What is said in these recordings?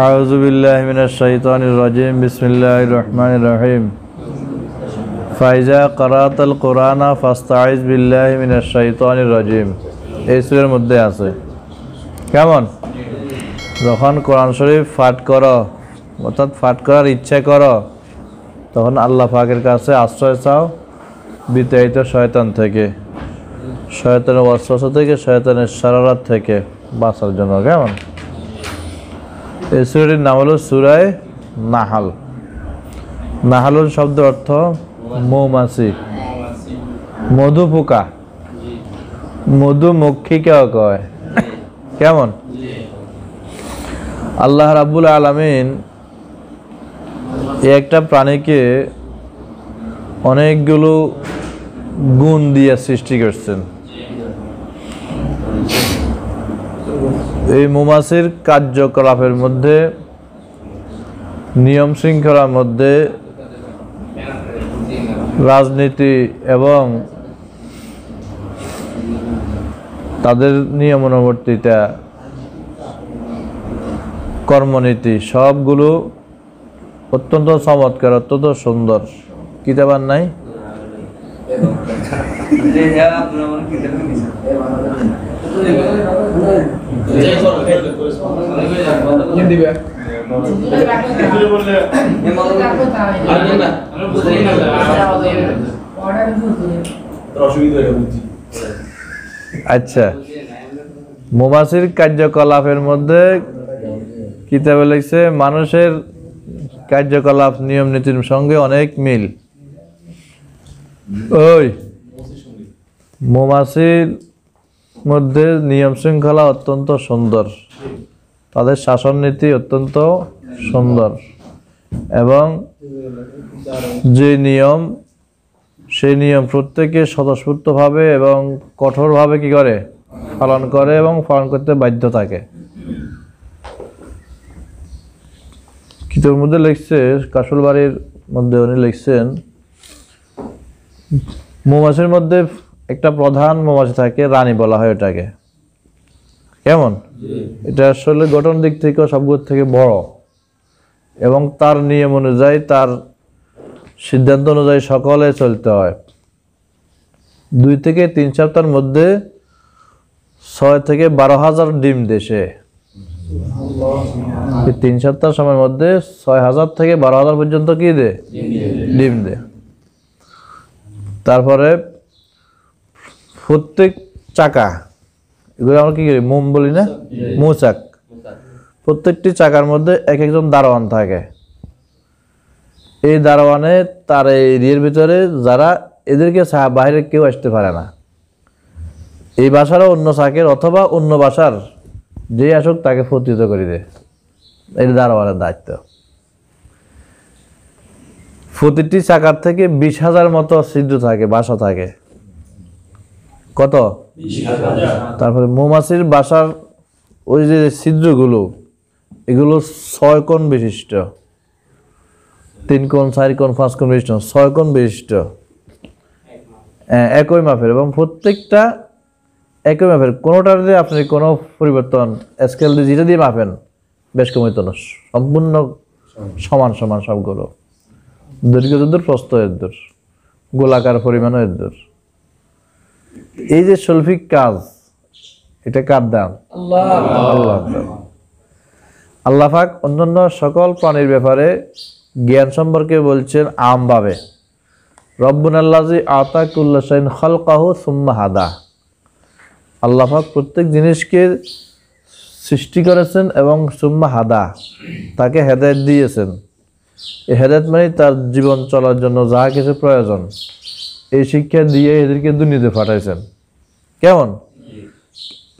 আউযু বিল্লাহি মিনাশ শাইতানির রাজিম বিসমিল্লাহির রহমানির রহিম ফাইজা ক্বারাতাল কুরআনা ফাস্তাইজ বিল্লাহি মিনাশ শাইতানির রাজিম এই সূরার মধ্যে আছে। কেমন? যখন কোরআন শরীফ পাঠ করো অর্থাৎ পাঠ করার ইচ্ছা করো তখন আল্লাহ পাকের কাছে আশ্রয় চাও বিতাড়িত শয়তান থেকে, শয়তানের ওয়াসওয়াসা থেকে, শয়তানের শারারাত থেকে বাঁচার জন্য। কেমন? এই সূরাটির নাম হলো সূরায়ে নাহাল। নাহালুর শব্দ অর্থ মৌমাছি, মধু পোকা, মধুমক্ষিকাও কয়। কেমন? আল্লাহ রাব্বুল আলামিন এই একটা প্রাণীকে অনেকগুলো গুণ দিয়ে সৃষ্টি করছেন। এই মৌমাছির কার্যকলাপের মধ্যে, নিয়ম শৃঙ্খলার মধ্যে রাজনীতি এবং তাদের নিয়মানুবর্তিতা, কর্মনীতি সবগুলো অত্যন্ত চমৎকার, অত্যন্ত সুন্দর। কিতাবার নাই? আচ্ছা, মৌমাছির কার্যকলাপের মধ্যে কিতাবে লিখছে মানুষের কার্যকলাপ নিয়ম নীতির সঙ্গে অনেক মিল। ওই মৌমাছির মধ্যে নিয়ম শৃঙ্খলা অত্যন্ত সুন্দর, তাদের শাসন নীতি অত্যন্ত সুন্দর এবং যে নিয়ম সেই নিয়ম প্রত্যেকে স্বতঃস্ফূর্তভাবে এবং কঠোরভাবে কি করে পালন করে এবং পালন করতে বাধ্য থাকে। কিতাবের মধ্যে লিখছে, কাশুলবাড়ির মধ্যে উনি লিখছেন, মৌমাছির মধ্যে একটা প্রধান মৌমাছি থাকে, রানী বলা হয় এটাকে। কেমন? এটা আসলে গঠন দিক থেকে সবগুলোর থেকে বড় এবং তার নিয়ম অনুযায়ী, তার সিদ্ধান্ত অনুযায়ী সকলে চলতে হয়। 2 থেকে 3 সপ্তাহের মধ্যে 6 থেকে 12,000 ডিম দেশে। 3 সপ্তাহ সময়ের মধ্যে 6,000 থেকে 12,000 পর্যন্ত কি দে? ডিম দে। তারপরে প্রত্যেক চাকা, এগুলো আমরা কি করি মোম বলি না, মৌচাক, প্রত্যেকটি চাকার মধ্যে এক একজন দারোয়ান থাকে। এই দারোয়ানে তার এই এরিয়ার ভিতরে যারা, এদেরকে বাইরে কেউ আসতে পারে না। এই বাসারও অন্য চাকের অথবা অন্য বাসার যে আসুক তাকে প্রতিহত করে দেয়। এই দারোয়ানের দায়িত্ব। প্রতিটি চাকার থেকে 20,000 মতো ছিদ্র থাকে, বাসা থাকে। কত? 20,000। তারপরে মৌমাছির বাসার ওই যে ছিদ্রগুলো, এগুলো 6 কোণ বিশিষ্ট, 3 কোণ, 4 কোণ, 5 কোণ বিশিষ্ট, 6 কোণ বিশিষ্ট, একই মাপের এবং প্রত্যেকটা একই মাপের। কোনোটাতে আপনি কোনো পরিবর্তন স্কেল দিয়ে যেটা দিয়ে মাপেন বেশ কমিত না, সম্পূর্ণ সমান সমান সবগুলো। দৈর্ঘ্য এর প্রস্থ এর দূর, গোলাকার পরিমাণও এর দূর। এই যে শৈল্পিক কাজ, এটা কার দান? আল্লাহর দান। আল্লাহ পাক অন্যান্য সকল প্রাণীর ব্যাপারে জ্ঞান সম্পর্কে বলছেন আমভাবে, রব্বুনাল্লাযী আতা কুল্লা শাইইন খালকাহু সুম্মা হাদা। আল্লাহ পাক প্রত্যেক জিনিসকে সৃষ্টি করেছেন এবং সুম্মা হাদা, তাকে হেদায়েত দিয়েছেন। এই হেদায়েত মানে তার জীবন চলার জন্য যা কিছু প্রয়োজন, এই শিক্ষা দিয়ে এদেরকে দুনিয়াতে পাঠাইছেন। কেমন?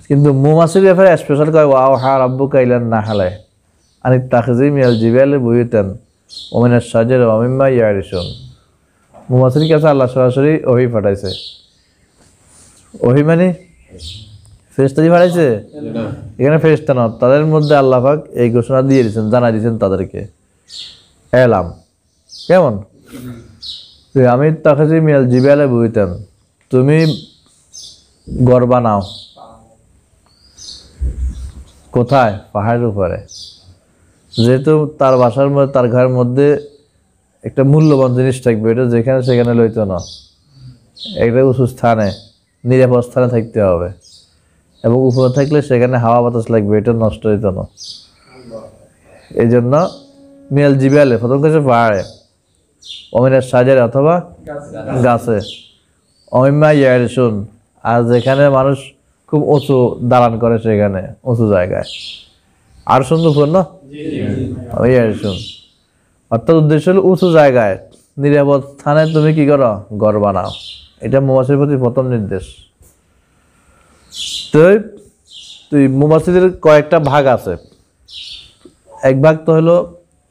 কিন্তু মৌমাছির ব্যাপারে স্পেশাল কয় ওয়াও হা রাব্বুকা ইলান নাহলে আনিত তাখিজি মিনাল জিবালি বুয়ুতান ওয়া মিনাশ শাজারি ওয়া মিম্মা ইয়ারিশুন। মৌমাছির কাছে আল্লাহ সরাসরি ওহী পাঠাইছে। ওহী মানে ফেরেশতা দিয়ে পাঠাইছে? এখানে ফেরেশতা না, তাদের মধ্যে আল্লাহ পাক এই ঘোষণা দিয়ে দিয়েছেন, জানাই দিয়েছেন তাদেরকে এলাম। কেমন? আমি তাখিজি মিনাল জিবালি বুয়ুতান, তুমি ঘর বানাও। কোথায়? পাহাড়ের উপরে। যেহেতু তার বাসার মধ্যে তার ঘরের মধ্যে একটা মূল্যবান জিনিস থাকবে, এটা যেখানে সেখানে লইতো না, একটা উঁচু স্থানে নিরাপদ স্থানে থাকতে হবে, এবং উপরে থাকলে সেখানে হাওয়া বাতাস লাগবে, এটা নষ্ট হইতো না। এই জন্য মিয়াল জিবালে প্রথম কাছে পাহাড়ে, অমিনের সাজের অথবা গাছে, অমিমা ইয়ারসুন, আর যেখানে মানুষ খুব উঁচু দালান করে সেখানে উঁচু জায়গায়, আর সুন্দর না ইয়ারসুন, অর্থাৎ উদ্দেশ্য হলো উঁচু জায়গায় নিরাপদ স্থানে তুমি কি করো, ঘর বানাও। এটা মৌমাছির প্রতি প্রথম নির্দেশ। তুই মৌমাছিদের কয়েকটা ভাগ আছে। এক ভাগ তো হলো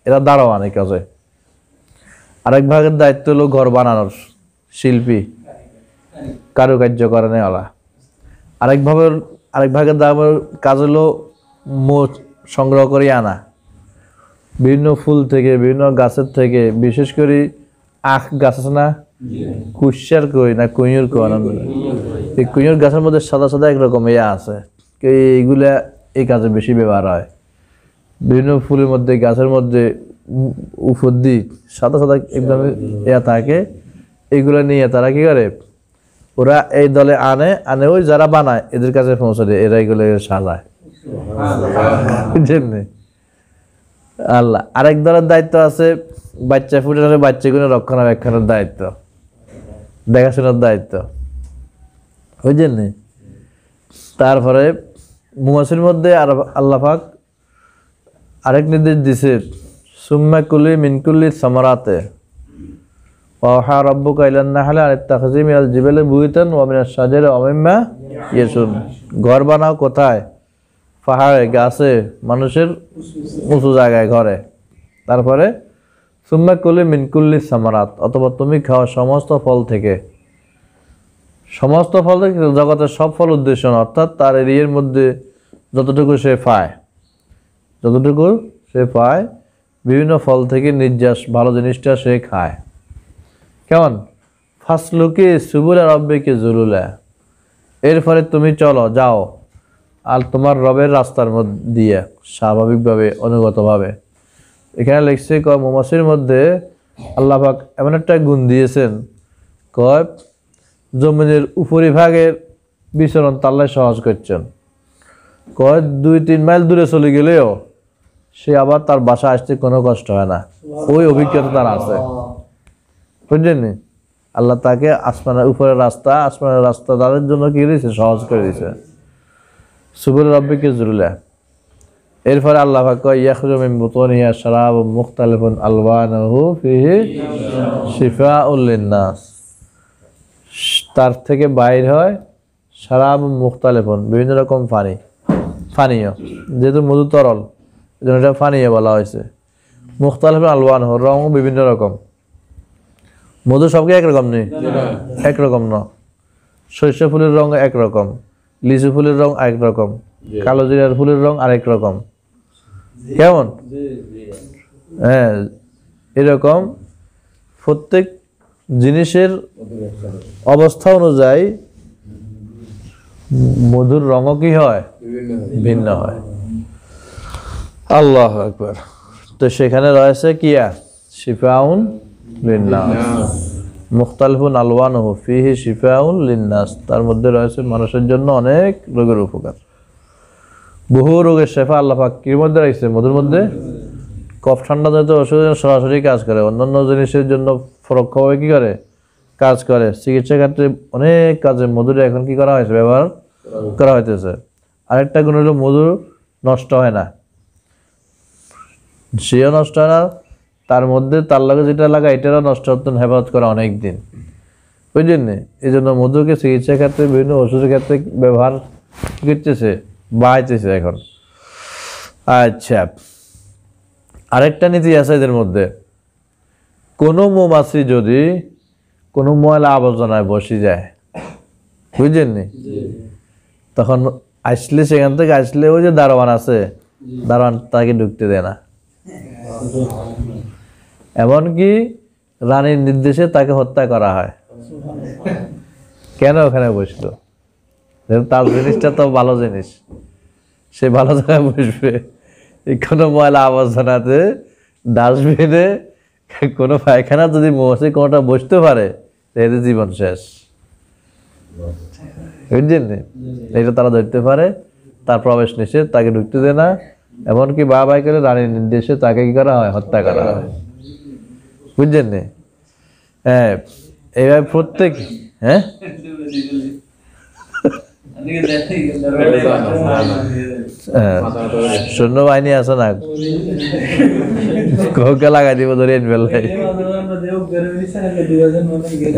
এরা দারোয়ান এই কাজে, আরেক ভাগের দায়িত্ব হলো ঘর বানানোর শিল্পী, কারুকার্য করে নেওয়ালা। আরেক ভাগের কাজ হলো মোট সংগ্রহ করে আনা বিভিন্ন ফুল থেকে, বিভিন্ন গাছের থেকে, বিশেষ করে আখ গাছ আছে না, কুশার কই না কুঁয়ুর কই, এই কুঁয়ুর গাছের মধ্যে সাদা সাদা একরকম আছে, এইগুলা এই কাজে বেশি ব্যবহার হয়। বিভিন্ন ফুলের মধ্যে, গাছের মধ্যে উপর দিক সাদা সাদা একদম থাকে, এইগুলা নিয়ে তারা কি করে, ওরা এই দলে আনে ওই যারা বানায় এদের কাছে পৌঁছে দেয়, এরা এগুলো সাজায়। আল্লাহ আরেক দলের দায়িত্ব আছে বাচ্চা ফুটানোর, বাচ্চাগুলো রক্ষণাবেক্ষণের দায়িত্ব, দেখাশোনার দায়িত্ব, বুঝলেন? তারপরে মৌমাছির মধ্যে আর আল্লাহ পাক আরেক নির্দেশ দিছে, সুম্মা কুলি মিনকুল্লি সামারাতে ওয়াহা রাব্বুকা ইলান নাহলি আন ইত্তাখিযি মিনাল জিবালি বুয়ুতান ওয়া মিনাশ শাজারি ওয়া মিম্মা ইয়ারসুন। ঘর বানাও কোথায়? পাহাড়ে, গাছে, মানুষের উঁচু জায়গায়, ঘরে। তারপরে সুম্মা কুলি মিনকুল্লি সামারাত, অথবা তুমি খাও সমস্ত ফল থেকে। সমস্ত ফল থেকে জগতের সব ফল উদ্দেশ্য না, অর্থাৎ তার এরিয়ার মধ্যে যতটুকু সে পায়, বিভিন্ন ফল থেকে নির্যাস ভালো জিনিসটা সে খায়। কেমন? ফাসলুকি সুবুলা রাব্বিকি যুলুলা, এরপরে তুমি চলো, যাও আর তোমার রবের রাস্তার মধ্যে দিয়ে স্বাভাবিকভাবে, অনুগতভাবে। এখানে লিখছে মৌমাছির মধ্যে আল্লাহ পাক এমন একটা গুণ দিয়েছেন, কয় জমিনের উপরিভাগের বিচরণ তাল্লায় সহজ করছেন। কয় 2-3 মাইল দূরে চলে গেলেও সে আবার তার বাসা আসতে কোনো কষ্ট হয় না, ওই অভিজ্ঞতা তার আছে, বুঝলেন? আল্লাহ তাকে আসমানের উপরের রাস্তা, আসমানের রাস্তা তাদের জন্য কি দিয়েছে, সহজ করে দিয়েছে। সুবুল রাব্বিকি যুলুলা। এরপরে আল্লাহ পাক কয় ইয়াখরুজু মিন বুতুনিহা শারাবুম মুখতালিফুন আলওয়ানুহু ফিহি শিফাউল লিন-নাস, তার থেকে বাইর হয় শারাবুম মুখতালিফুন, বিভিন্ন রকম পানীয়, যেহেতু মধু তরল এই জন্য এটা পানীয় বলা হয়েছে। মুখতালিফুন আলওয়ানুহু, রঙ বিভিন্ন রকম। মধু সবকে একরকম নেই, একরকম না। সরিষা ফুলের রঙ একরকম, লিচু ফুলের রং আরেক রকম, কালো জিরার ফুলের রং আরেক রকম। কেমন? হ্যাঁ, এরকম প্রত্যেক জিনিসের অবস্থা অনুযায়ী মধুর রঙও কি হয়, ভিন্ন হয়। আল্লাহু আকবার। তো সেখানে রয়েছে কিয়া শিফাউন লিন-নাস, মুখতালিফুন আলওয়ানুহু ফিহি শিফাউন লিন-নাস, তার মধ্যে রয়েছে মানুষের জন্য অনেক রোগের উপকার। বহু রোগের শেফা আল্লাহ পাক কির মধ্যে রাখছে, মধুর মধ্যে। কফ ঠান্ডা যাতে ওষুধের সরাসরি কাজ করে, অন্যান্য জিনিসের জন্য পরোক্ষভাবে কি করে, কাজ করে। চিকিৎসা ক্ষেত্রে অনেক কাজে মধুরে এখন কি করা হয়েছে, ব্যবহার করা হইতেছে। আরেকটা গুণ হলো মধু নষ্ট হয় না, সেও নষ্ট হয় না, তার মধ্যে তার লাগে যেটা লাগা এটারও নষ্ট হতো, হেফাজত করা অনেক দিন, বুঝলেন? এই জন্য মধুকে চিকিৎসা ক্ষেত্রে, বিভিন্ন ওষুধের ক্ষেত্রে ব্যবহার করতেছে, বাড়াইতেছে এখন। আচ্ছা, আরেকটা নীতি আছে এদের মধ্যে, কোনো মৌমাছি যদি কোনো ময়লা আবর্জনায় বসে যায়, বুঝলেন, তখন আসলে, সেখান থেকে আসলে ওই যে দারোয়ান আছে, দারোয়ান তাকে ঢুকতে দেয় না। এমনকি রানীর নির্দেশে তাকে হত্যা করা হয়। কেন ওখানে বসলো? তার জিনিসটা তো ভালো জিনিস, সে ভালো জায়গায় বসবে, কোনো ময়লা আবর্জনাতে ডাস্টবিনে কোনো পায়খানা যদি মৌমাছি কোনোটা বসতে পারে এদের জীবন শেষ। বুঝছেন? এটা তারা ধরতে পারে, তার প্রবেশ নিষেধ, তাকে ঢুকতে দেয় না। এমনকি বাবাই করে রানীর নির্দেশে তাকে কি করা হয়? হত্যা করা হয়। বুঝছেন? হ্যাঁ, এইভাবে প্রত্যেক সৈন্যবাহিনী আছে না, কোকে লাগাই দিব ধরে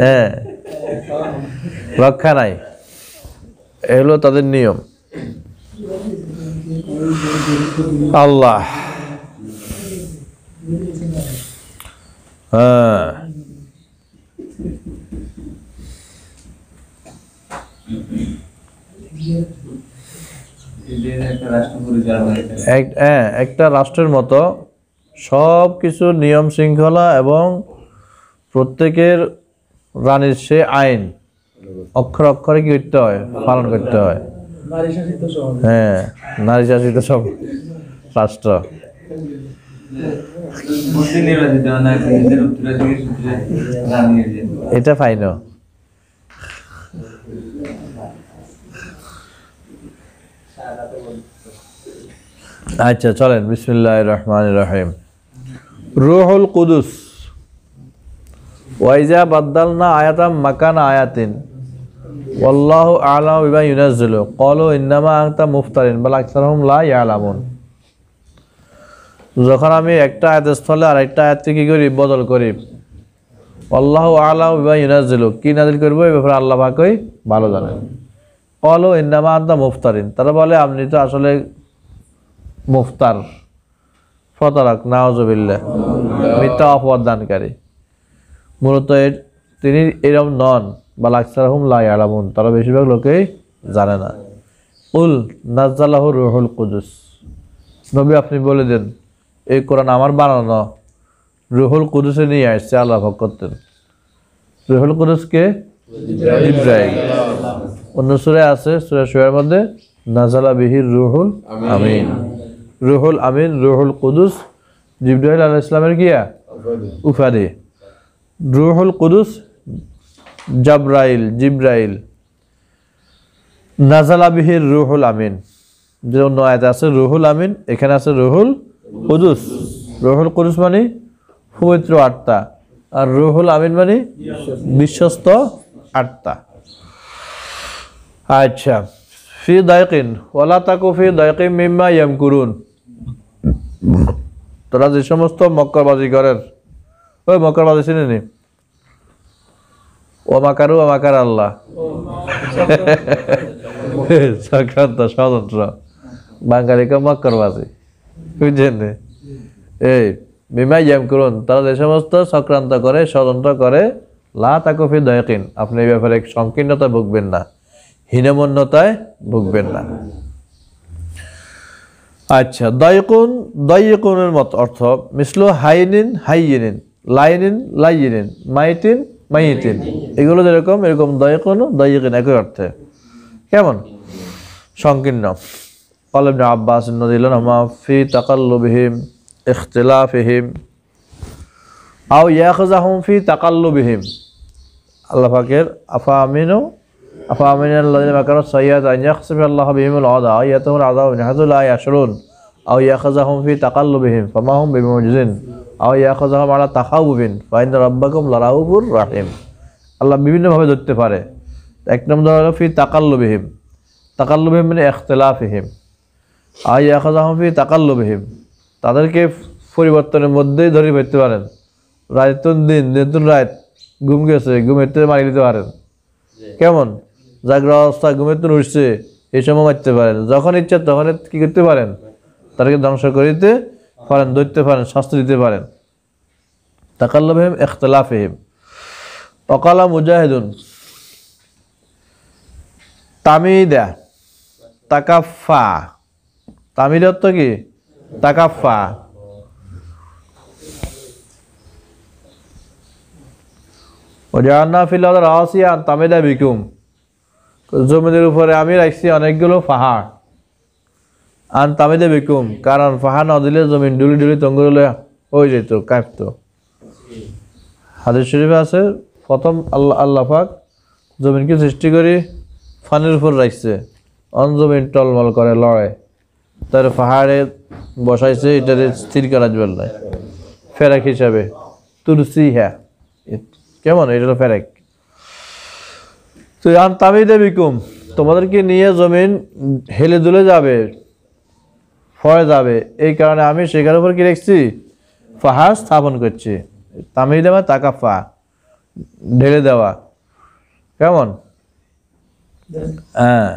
হ্যাঁ, রক্ষা নাই। এগুলো তাদের নিয়ম। আল্লাহ হ্যাঁ, একটা রাষ্ট্রের মতো সব কিছু নিয়ম শৃঙ্খলা এবং প্রত্যেকের রানীর সে আইন অক্ষরে অক্ষরে কি করতে হয়? পালন করতে হয়। হ্যাঁ, নারী শাসিত সব রাষ্ট্র। এটা ফাইন। আচ্ছা চলেন, বিসমিল্লাহির রহমানির রহিম। রূহুল কুদুস। ওয়াইজা বাদদালনা আয়াতাম মাকানা আয়াতিন ওয়াল্লাহু আ'লামু বিমা ইউনাজ্জিলু ক্বালু ইন্নামা আনতা মুফতারিন বাল আকসারুহুম লা ইয়ালামুন। যখন আমি একটা আয়াতের স্থলে আরেকটা আয়াতকে কি করি? বদল করি। আল্লাহু আ'লামু বিমা ইউনাজ্জিলু, কি নাযিল করব এই ব্যাপারে আল্লাহ পাকই ভালো জানেন। ক্বালু ইন্নামা আনতা মুফতারিন, তারা বলে আপনি তো আসলে মুফতার, ফতারাক, নাউযুবিল্লাহ, মিথ্যা অপবাদ দানকারী। মূলত তিনি এরকম নন। বাল আকসারুহুম লা ইয়ালামুন, তারা বেশিরভাগ লোকেই জানে না। উল নাজ্জালাহু রূহুল কুদুস, নবী আপনি বলে দেন এই কোরআন আমার বানানো, রূহুল কুদুসে নিয়ে আসছে আল্লাহ পাক করতেন। রূহুল কুদুসকে জিবরাইল। অন্য সূরায় আছে, সূরা শুরার মধ্যে নাযালা বিহির রূহুল আমিন। রূহুল আমিন, রূহুল কুদুস জিবরাইল আলাইহিস সালামের কিয়া উপাধি। রূহুল কুদুস জিবরাইল। নাযালা বিহির রূহুল আমিন, যে অন্য আয়াতে আছে রূহুল আমিন, এখানে আছে রূহুল কুদুস। রূহুল কুদুস মানে পবিত্র আত্মা, আর রূহুল আমিন মানে বিশ্বস্ত আত্মা। আচ্ছা, ফি দায়কিন ওয়ালা তাকু ফি দায়কিন মিম্মা ইয়ামকুরুন, তোরা যে সমস্ত মক্কারবাজি করেন, ওই মক্কারবাজি চিনেনি? ও মাকারু ও মাকার আল্লাহ, চক্রান্ত, ষড়যন্ত্র, বাঙালিকে মক্কারবাজি। বুঝছেন? এই মিম্মা ইয়ামকুরুন, তারা যে সমস্ত চক্রান্ত করে, ষড়যন্ত্র করে, লা তাকু ফি দায়কিন, আপনি এই ব্যাপারে সংকীর্ণতা ভুগবেন না, হীনমন্যতায় ভুগবেন না। আচ্ছা, দায়কুনের মত অর্থ মিসলু হাইনিন হাইয়িনিন, লাইনিন লাইয়িনিন, মাইতিন মাইতিন, এগুলো যেরকম এরকম দায়কুন দায়কিন একই অর্থে। কেমন? সংকীর্ণ। ক্বালা ইবনে আব্বাস রাদিয়াল্লাহু আনহুমা ফি তাকাল্লুবিহিম ইখতিলাফিহিম আও ইয়াখযাহুম ফি তাকাল্লুবিহিম। আল্লাহ পাকের আফা আমিনাল্লাযিনা মাকারু সাইয়্যাত আন ইয়াখসিফা আল্লাহু বিহিমুল আযা আও ইয়াতাহুল আযাবু মিন হাইথু লা ইয়াশউরুন আও ইয়াখযাহুম ফি তাকাল্লুবিহিম ফামা হুম বিমুজিজিন আও ইয়াখযাহুম আলা তাখাউফিন ফা ইন্না রাব্বাকুম লারাউফুর রাহিম। আল্লাহ বিভিন্নভাবে ধরতে পারে। এক নম্বর হলো ফি তাকাল্লুবিহিম, তাকাল্লুবিহিম মানে ইখতিলাফিহিম। আও ইয়াখযাহুম ফি তাকাল্লুবিহিম, তাদেরকে পরিবর্তনের মধ্যেই ধরে ফেলতে পারেন। রাতন দিন, নতুন রাত, ঘুম গেছে, ঘুমের থেকে মারি দিতে পারেন। কেমন? জাগ্রত অবস্থা ঘুমের থেকে উঠছে, এই সময় মারতে পারেন। যখন ইচ্ছা তখন কি করতে পারেন? তাদেরকে ধ্বংস করিতে পারেন, ধরতে পারেন, শাস্তি দিতে পারেন। তাকাল্লুবিহিম ইখতিলাফিহিম। ওয়াকালা মুজাহিদুন তামিদা তাকাফা, তামিদ অর্থ কি? তাকাফা। ওয়াজআলনা ফিল আরদি রাওয়াসিয়া আন তামিদা বিকুম, জমিনের উপরে আমি রাখছি অনেকগুলো পাহাড়, আন তামিদে বিকুম, কারণ পাহাড় না দিলে জমিন ডুলি ডুলি তঙ্গুরলে হয়ে যেত, কাঁপতো। হাদিস শরীফে আছে প্রথম আল্লাহ পাক জমিনকে সৃষ্টি করে ফানির উপর রাখছে, জমিন টলমল করে লড়ে, তার পাহাড়ে বসাইছে এটারে স্থির করার জন্য ফেরেক হিসাবে। তুলসি হ্যাঁ কেমন, এটা ফেরেক। তো আন তামিদে বিকুম, তোমাদেরকে নিয়ে জমিন হেলে দুলে যাবে, ফরে যাবে, এই কারণে আমি সেখানের উপর কি রেখেছি, পাহাড় স্থাপন করছি। তামিদে মানে তাকাফা, ঢেলে দেওয়া। কেমন? হ্যাঁ,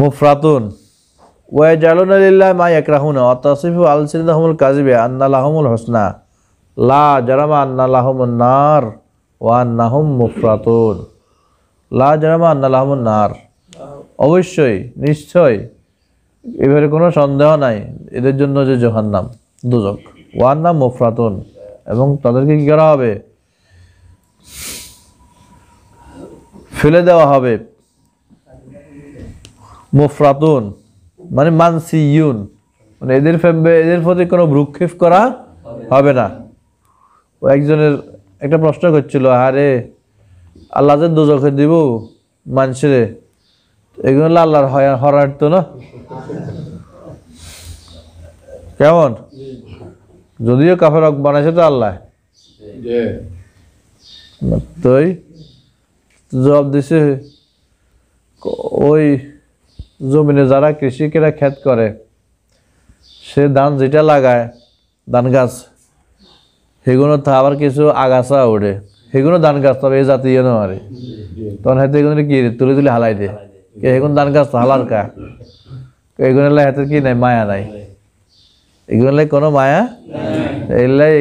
মুফরাতুন ওয়াজালুনা লিল্লাহি মা ইয়াকরাহুনা ওয়া তাসিফু আলসিনাহুমুল কাযিবা আন্না লাহুমুল হুসনা লা জারামা আন্না লাহুমুন নার ওয়া আন্নাহুম মুফরাতুন। লা জারামা আন্না লাহুমুন নার, অবশ্যই নিশ্চয়, এবারে কোনো সন্দেহ নাই এদের জন্য যে জাহান্নাম, দুজক। ওয়া আন্না মুফরাতুন, এবং তাদেরকে কি করা হবে, ফেলে দেওয়া হবে। মুফরাতুন মানে মানসিয়ুন, মানে এদের প্রতি কোনো ভ্রুক্ষেপ করা হবে না। ও একজনের একটা প্রশ্ন করছিল, আরে আল্লাহ যে দুজখে দিব মানুষের, এগুলো আল্লাহর হরার্থ না? কেমন? যদিও কাফের বানাইছে তো আল্লাহ, তোই জবাব দিছে ওই জমিনে যারা কৃষিকেরা ক্ষেত করে, সে ধান যেটা লাগায়, ধান গাছ, সেগুলো তো আবার কিছু আগাছা ওঠে, সেগুলো ধান গাছ, তবে এই জাতীয় নয়। তখন হাতে এগুলো কি তুলে তুলে হালাই দে, এখন ধান গাছ তো হালার কা, এগুলো হাতের কি নাই, মায়া নাই, এগুলো কোনো মায়া। এগুলাই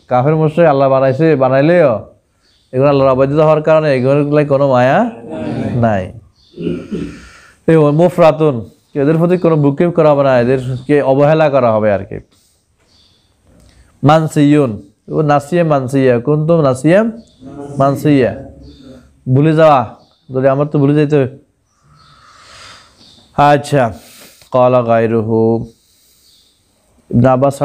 কাফের মুশরিক আল্লাহ বানাইছে, বানাইলেও এগুলো আল্লাহর অবাধ্যতা হওয়ার কারণে এগুলো কোনো মায়া নাই। এই মুফরাতুন, এদের প্রতি কোনো ভ্রুক্ষেপ করা হবে না, এদেরকে অবহেলা করা হবে আর কি। মানসিয়ুন, নাসিয়া মানসিয়া, কুনতুম নাসিয়া মানসিয়া, ভুলে যাওয়া, যদি আমার তো ভুলে যেতে। আচ্ছা, ক্বালা গায়রুহু, ইবনে আব্বাস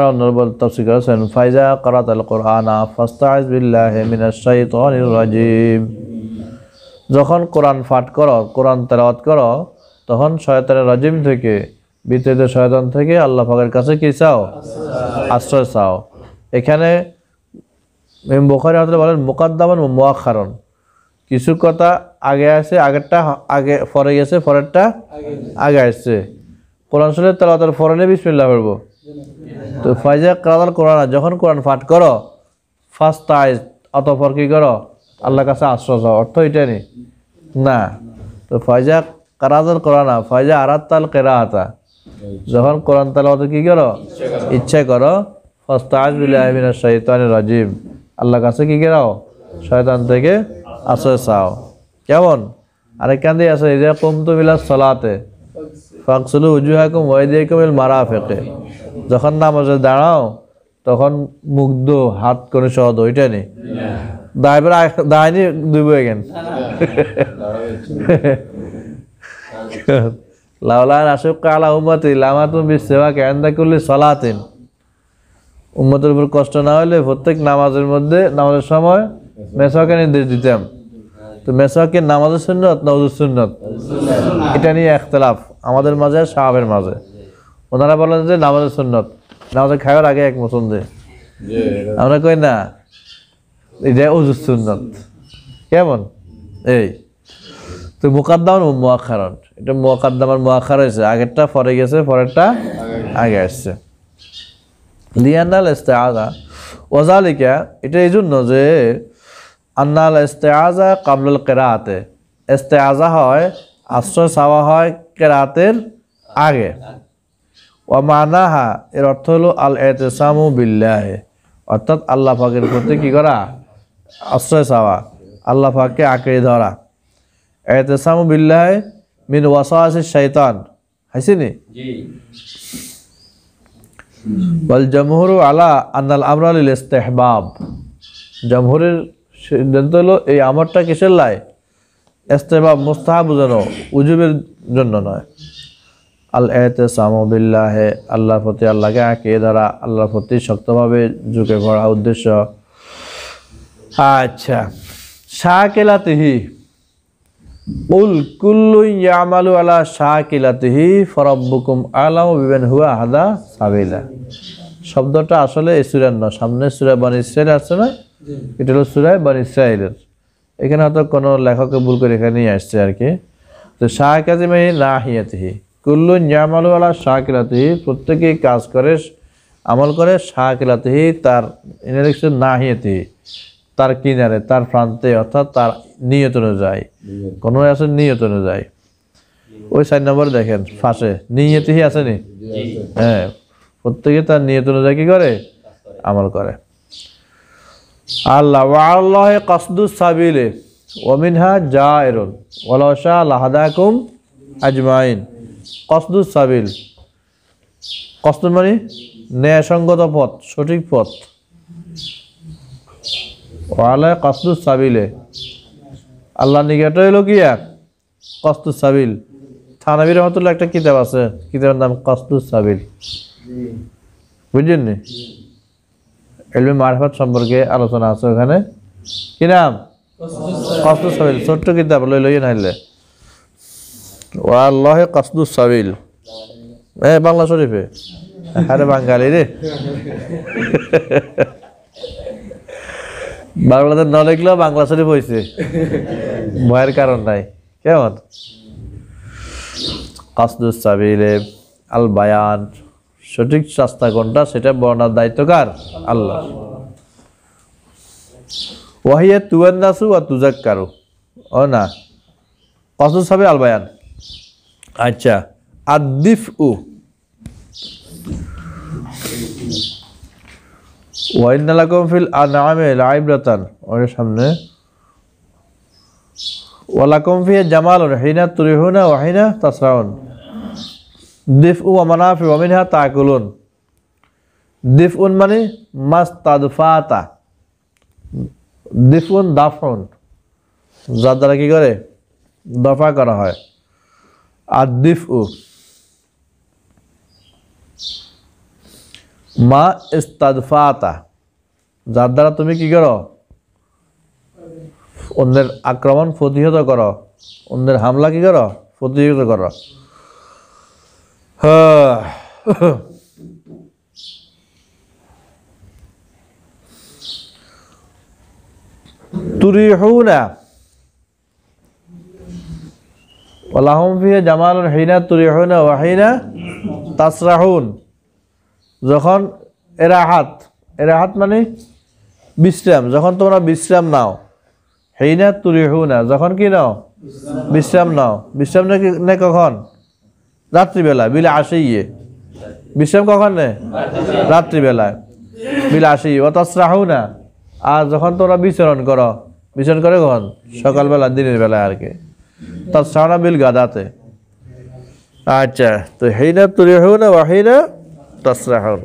তাফসীর করেছেন, ফাইজা ক্বারাতাল কুরআনা ফাস্তাইজ বিল্লাহি মিনাশ শাইতানির রাজিম, যখন কোরআন পাঠ করো, কোরআন তেলাওয়াত করো, তখন শয়তানের রাজিম থেকে, বিতাড়িত শয়তান থেকে আল্লাহ পাকের কাছে কি চাও, আশ্রয় চাও। এখানে ইমাম বুখারী রাহমাতুল্লাহ বলেন মুকাদ্দামান ওয়া মুআখারান, কিছু কথা আগে আছে, আগেরটা আগে, পরে গেছে, পরেরটা আগে আসছে। কোরআন শরীফ তেলাওয়াতের পরে বিসমিল্লাহ পড়ব। তো ফাইজা ক্রাতাল কোরআন, যখন কোরআন পাঠ করো, ফাস্তাইজ, অতঃপর কি করো, আল্লাহর কাছে আশ্রয় চাও, অর্থ এটা নেই না। তো ফাইজা কারাতাল কোরআন, ফাইজা আরাতাল কিরাআতা, যখন কোরআন তেলাওয়াত কি করো, ইচ্ছা করো, ফাস্তাইজ বিল্লাহি মিনাশ শাইতানির রাজিম, আল্লাহর কাছে কি করো, শয়তান থেকে আশ্রয় চাও। কেমন? আরেকখান দিয়ে আছে, ইযা কুমতুম ইলাস সালাতে ফাগসিলু উজুহাকুম ওয়া আইদিয়াকুম ইলাল মারাফিক, যখন নামাজে দাঁড়াও তখন মুখ ধো, হাত করে সহ ধো, এটা নেই দাঁড়ায়নি দুইব এগেন। লাউলা আশুক্কা আলা উম্মতি লামাতুম বিসসিওয়াকি ইনদা কুল্লি সালাতিন, উম্মতের উপর কষ্ট না হলে প্রত্যেক নামাজের মধ্যে, নামাজের সময় মেসওয়াকের নির্দেশ দিতাম। তো মেসওয়াকের নামাজের সুন্নত না ওযুর সুন্নত, এটা নিয়ে ইখতিলাফ আমাদের মাঝে, সাহাবের মাঝে। ওনারা বলেন যে নামাজের সুন্নত, নামাজে খাওয়ার আগে এক মোচন দে, আমরা কই না এটা ওযুর সুন্নত। কেমন? এই তো মুকাদ্দাম ও মুআখারান, এটা মুকাদ্দাম আর মুআখার হয়েছে, আগেরটা পরে গেছে, পরেরটা আগে আসছে। লিয়ানাল ইস্তিআযা ওয়াজালিকা, এটা এই জন্য যে আন্নাল ইস্তিআযা ক্বাবলাল কিরাআতে, ইস্তিআযা হয়, আশ্রয় চাওয়া হয় কিরাতের আগে। ওয়া মানাহা, এর অর্থ হলো আল ইতিসামু বিল্লাহি, অর্থাৎ আল্লাহ পাকের প্রতি কি করা, আশ্রয় চাওয়া, আল্লাহ পাককে আঁকড়ে ধরা। ইতিসামু বিল্লাহি মিন ওয়াসওয়াসিশ শাইতান, হাসিনি জি। ওয়াল জামহুরু আলা আন্নাল আমরা লিল ইস্তিহবাব, জামহুরের সিদ্ধান্ত হলো এই আমরটা কিসের লাই, ইস্তেহবাব মুস্তাহাব যেন উজুবের জন্য নয়। আল ইতিসামু বিল্লাহি, আল্লাহর প্রতি আল্লাহকে আঁকিয়ে ধরা, আল্লাহর প্রতি শক্তভাবে ঝুঁকে পড়া উদ্দেশ্য। আচ্ছা, শাকিলাতিহি কুল কুল্লু ইয়ামালু আলা শাকিলাতিহি ফারাব্বুকুম আলামু বিমান হুয়া আহদা সাবিলা। শব্দটা আসলে এই সূরার না, সামনে সূরা বনী ইসরাঈল আছে না, এটা হলো সূরা বনী ইসরাঈলের। এখানে হয়তো কোনো লেখকে ভুল করে এখানে নিয়ে আসছে আর কি। তো শাকিলাতিহি নাহিয়াতিহি কুল্লু ইয়ামালু আলা শাকিলাতিহি, প্রত্যেকেই কাজ করে আমল করে, শাকিলাতিহি তার ইনডাইরেকশন নাহিয়াতিহি তার কিনারে, তার প্রান্তে, অর্থাৎ তার নিয়ত অনুযায়ী। কোনো আছে নিয়ত অনুযায়ী, ওই 4 নম্বর দেখেন ফাঁসে নিয়তিহি আছে নি? হ্যাঁ, প্রত্যেকে তার নিয়ত অনুযায়ী কি করে? আমল করে। আল্লাহ ওয়া আল্লাহি কাসদুস সাবিলি ওয়া মিনহা জায়রুন ওয়ালাউ শা লাহাদাকুম আজমাইন। কাসদুস সাবিল, কসদ মানে ন্যায়সঙ্গত পথ, সঠিক পথ। ওয়ালা কাসদুস সাবিলে, আল্লাহ নিকট হইল কি এক কাসদুস সাবিল। থানবী রহমাতুল্লাহ একটা কিতাব আছে, কিতাবের নাম কাসদুস সাবিল, বুঝলেন নি? ইলমে মারিফাত সম্পর্কে আলোচনা আছে ওখানে। কি নাম? কাসদুস সাবিল, ছোট্ট কিতাব, লইয়ে নাইলে ওয়াল্লাহি কাসদুস সাবিল। বাংলা শরীফে। আরে বাঙালি রে, বাংলাতে না লিখলেও বাংলা শরীফ হয়েছে, ভয়ের কারণ নাই। কেমন? কাসদুস সাবিলে আল বায়ান, সঠিক রাস্তা কোনটা সেটা বর্ণার দায়িত্ব কার? আল্লাহ। ওয়াহিয়া তুয়ান্নাসু ওয়া তুযাক্কারু, ও না, কাসদুস সাবিল আল বায়ান। আচ্ছা, আদ-দিফউ ওয়া ইন্না লাকুম ফিল আনআমি লাইব্রাতান, ওর সামনে ওয়া লাকুম ফিহা জামালুন হিনা তুরিহুনা ওয়া হিনা তাসরাউন। দিফউ ওয়া মানাফি ওয়া মিনহা তাকুলুন। দিফউন মানে মাস্তাদফাতা, দিফউন দাফউন, যার দ্বারা কি করে? দফা করা হয়। আদ-দিফউ মা ইস্তাদফাতা, যার দ্বারা তুমি কি করো? অন্যের আক্রমণ প্রতিহত করো, অন্যের হামলা কি করো? প্রতিহত করো। তুরিহুনা ওয়া লাহুম ফিহা জামালুন হিনা তুরিহুনা ওয়া হিনা তাসরাহুন। যখন এরাহাত মানে বিশ্রাম, যখন তোমরা বিশ্রাম নাও। হিনা তুরিহুনা, যখন কি নাও? বিশ্রাম নাও। বিশ্রাম নেই কখন? রাত্রিবেলা। বিল আশিয়ে, বিশ্রাম কখন নেই? রাত্রিবেলায়। বিল আশিয়ে। ওয়া তাসরাহুনা, আর যখন তোমরা বিচরণ করো। বিচরণ করে কখন? সকালবেলা, দিনের বেলায় আর কি। তাসরাহুনা বিল গাদাতে। আচ্ছা, তো হিনা তুরিহুনা ওয়া হিনা তাসরাহুন।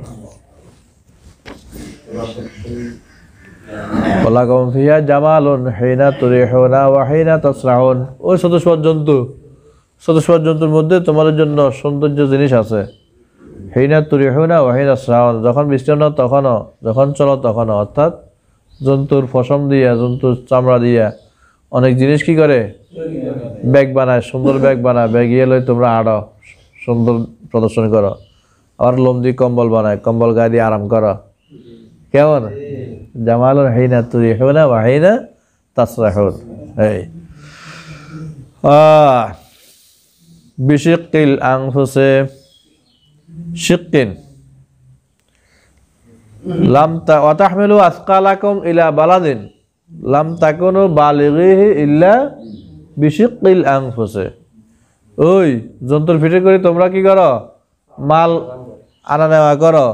ওয়া লাকুম ফিহা জামালুন হিনা তুরিহুনা ওয়া হিনা তাসরাহুন। ওই চতুষ্পদ জন্তুর মধ্যে তোমাদের জন্য সৌন্দর্য জিনিস আছে। হিনা তুরিহুনা ওয়া হিনা তাসরাহুন, যখন বিশ্রাম নাও তখনও, যখন চলো তখনও। অর্থাৎ জন্তুর পশম দিয়া, জন্তুর চামড়া দিয়া অনেক জিনিস কি করে? ব্যাগ বানায়, সুন্দর ব্যাগ বানায়। ব্যাগিয়ে লই তোমরা আড়ো, সুন্দর প্রদর্শন করো। আবার লোম দিয়ে কম্বল বানায়, কম্বল গায়ে দিয়ে আরাম করো। কেমন? জামালুন হিনা তুরিহুনা ওয়া হিনা তাসরাহুন। এই বিশিক্কিল আনফুসে শিক্কিন লাম ওয়া তাহমিলু আসকালাকুম ইলা বালাদিন লাম তাকুনু বালিগিহি ইল্লা বিশিক্কিল আনফুসে। ওই যন্ত্র ফিটে করে তোমরা কি করো? মাল আনা নেওয়া করো,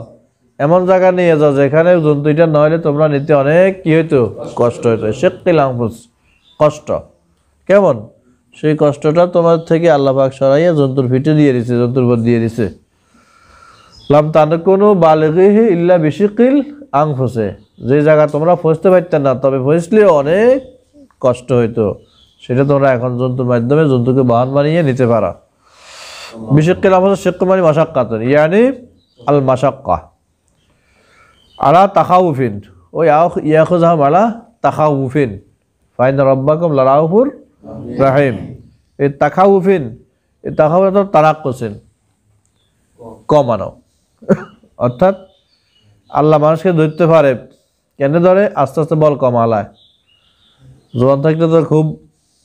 এমন জায়গা নিয়ে যাও যেখানে জন্তুটা নইলে তোমরা নিতে অনেক কি হইতো? কষ্ট হইতো। শিক্কিল আনফুস, কষ্ট। কেমন? সেই কষ্টটা তোমার থেকে আল্লাহ পাক সরাইয়া জন্তুর ফিটে দিয়ে দিছে, জন্তুর উপর দিয়ে দিছে। লাম তাকুনু বালিগিহি ইল্লা বিশিক্কিল আনফুসে, যে জায়গা তোমরা পৌঁছতে পারতে না, তবে পৌঁছলেও অনেক কষ্ট হইতো। সেটা তোমরা এখন জন্তুর মাধ্যমে জন্তুকে বাহন বানিয়ে নিতে পারো। বিশেক্কে লাফজ শিক্ক মানে মাশাক্কাতুন ইয়ানি আল মাশাক্কা আলা তাখাউফিন ও ইয়াখুযুহুম আলা তাখাউফিন ফাইন্না রাব্বাকুম লারাউফুর রাহিম। এই তাখাউফিন এই তাখাউফ তো তারাক্কুসিন কমানো, অর্থাৎ আল্লাহ মানুষকে ধরতে পারে, কেন ধরে? আস্তে আস্তে বল কমালায়। জোয়ান থাকলে তো খুব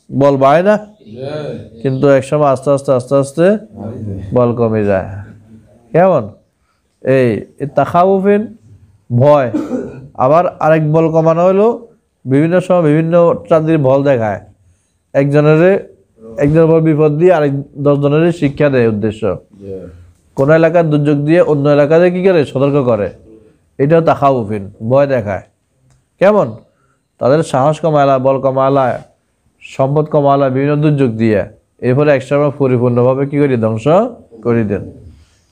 বল বাড়ে না, কিন্তু একসময় আস্তে আস্তে আস্তে আস্তে বল কমে যায়। কেমন? এই তাখাউফিন ভয়। আবার আরেক বল কমানো হলো বিভিন্ন সময় বিভিন্ন চাঁদির বল দেখায়, একজনের উপর বিপদ দিয়ে আরেক 10 জনের শিক্ষা দেয় উদ্দেশ্য। কোন এলাকার দুর্যোগ দিয়ে অন্য এলাকাতে কি করে? সতর্ক করে। এটাও তাখাউফিন, ভয় দেখায়। কেমন? তাদের সাহস কমালা, বল কমালা, সম্পদ কমালা বিভিন্ন দুর্যোগ দিয়ে, এরপরে একসময় পরিপূর্ণভাবে কি করি? ধ্বংস করে দেন।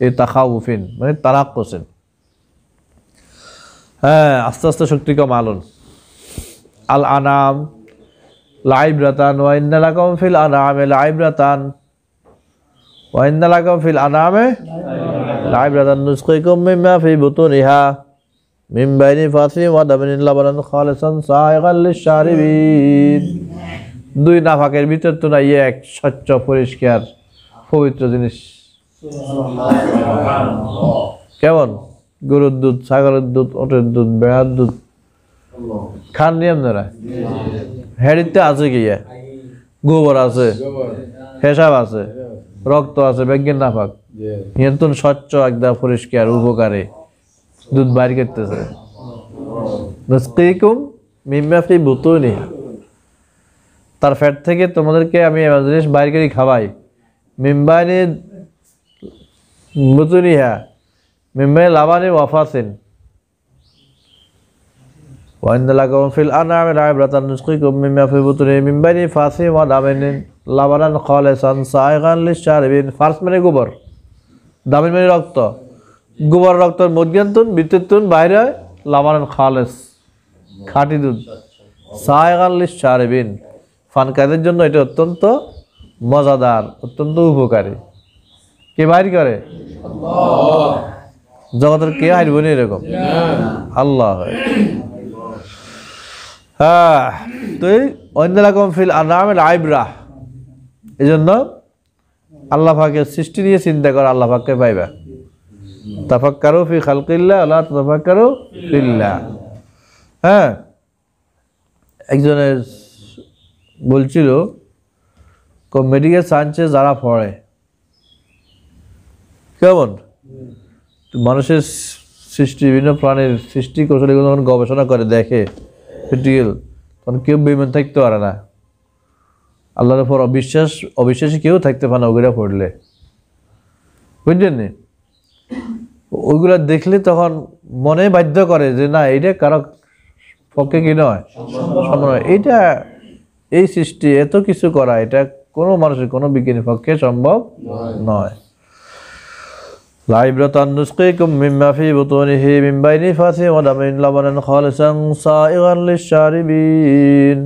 এই তাখাউফিন মানে তারাক্কুসিন। হ্যাঁ, আস্তে আস্তে শক্তি কমালুন। আল আনাম লাইব্রাতান ওয়া ইন্না লাকুম ফিল আনামে লাইব্রাতান ওয়া ইন্না লাকুম ফিল আনামে লাইব্রাতান নুসকিকুম মিম্মা ফি বুতুনিহা মিন বাইনি ফাসিন ওয়া দামিন লাবানান খালিসান সাইগাল লিশ-শারিবিন। 2 নাফাকের ভিতর তো নাই এক স্বচ্ছ পরিষ্কার পবিত্র জিনিস। কেমন? গরুর দুধ, ছাগলের দুধ, ওটের দুধ, ভেড়ার দুধ খান নিয়ম ধরা। হেডিতে আছে কি? গোবর আছে, পেশাব আছে, রক্ত আছে, বেগের নাফাক, হিয়ন্তন স্বচ্ছ একদম পরিষ্কার উপকারী দুধ বাইর করতেছে। নুসকিকুম মিম্মা ফি বুতুনিহা, তার ফ্যাট থেকে তোমাদেরকে আমি এমন জিনিস বাইর করে খাওয়াই। মিম্বানি বুতুনিহা মিম্বানি লাবানি ওয়াফাসিন ওয়া ইন্না লাকুম ফিল আনআমি লাইব্রাতান নুসকিকুম মিম্মা ফি বুতুনিহি মিন বাইনি ফাসিন ওয়া দামিন লাবানান খালিসান সাইগান লিশ-শারিবিন। ফার্স মানে গোবর, দামিন মানে রক্ত। গোবর রক্তের মধ্যন্তন ভিতরতন বাইরে লাবানান খালিস খাঁটি দুধ, সাইগান লিশ-শারিবিন ফানকাদের জন্য এটা অত্যন্ত মজাদার, অত্যন্ত উপকারী। কে বাইর করে? আল্লাহ। জগতের কে হারবে না এরকম? আল্লাহ। হ্যাঁ, তো ওয়াইন্না লাকুম ফিল আনআমি লাইব্রা, এই জন্য আল্লাহ পাকের সৃষ্টি নিয়ে চিন্তা করে আল্লাহ পাককে পাইবা। তাফাক্কারু ফি খালকিল্লাহ ওয়া লা তাফাক্কারু ফিল্লাহ। হ্যাঁ, একজনের বলছিল মেডিকেল সায়েন্সে যারা পড়ে, কেমন মানুষের সৃষ্টি, বিভিন্ন প্রাণীর সৃষ্টি কৌশল এগুলো যখন গবেষণা করে দেখে প্র্যাকটিক্যাল, তখন কেউ বেইমান থাকতে পারে না। আল্লাহর উপর অবিশ্বাসী কেউ থাকতে পারে না ওগুলা পড়লে, বুঝলেন নি? ওইগুলা দেখলে তখন মনে বাধ্য করে যে না, এটা কারো পক্ষে কি নয়, সম্ভব নয়। এইটা এই সৃষ্টি এত কিছু করা, এটা কোনো মানুষের কোনো বিজ্ঞানীর পক্ষে সম্ভব নয়। লাইব্রাতান নুসকিকুম মিম্মা ফি বুতুনিহি মিন বাইনি ফাসিন ওয়া দামিন লাবানান খালিসান সাইগান লিশ-শারিবিন।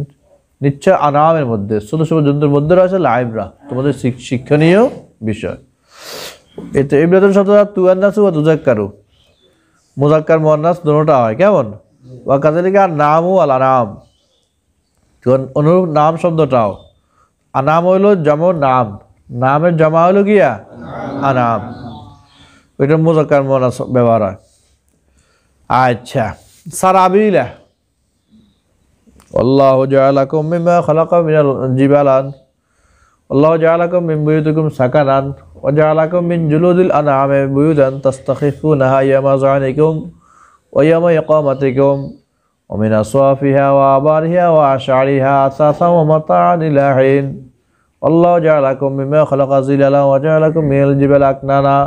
নিশ্চয় আনামের মধ্যে, ছোট ছোট জন্তুর মধ্যে রয়েছে লাইব্রা, তোমাদের শিক্ষণীয় বিষয়। এতে ইবরাতুন শব্দটা তুয়ান্নাসু ওয়া তুযাক্কারু, মুযাক্কার মুয়ান্নাস দুটোটা হয়। কেমন? ওয়া কাযালিকা নামু আল আনাম, অনুরূপ নাম শব্দটাও। আনাম হইল জামু নাম, নামের জমা হইল গিয়া আনাম, ওইটা মুযাক্কার মুয়ান্নাস ব্যবহার হয়। আচ্ছা, সারাবিলা আল্লাহু জাআলাকুম মিম্মা খালাকা মিনাল জিবালান আল্লাহু জাআলাকুম মিন বুয়ুতিকুম সাকানান ওয়া জাআলাকুম মিন জুলুদিল আনআমি বুয়ুতান তাস্তাখিফুনাহা ইয়ামা যানিকুম ওয়া ইয়ামা ইকামাতিকুম ওয়া মিন আসওয়াফিহা ওয়া আবারিহা ওয়া আশআরিহা আসাসান ওয়া মাতাআন ইলা হিন আল্লাহু জাআলাকুম মিম্মা খালাকা জিলালান ওয়া জাআলাকুম মিনাল জিবালি আকনানা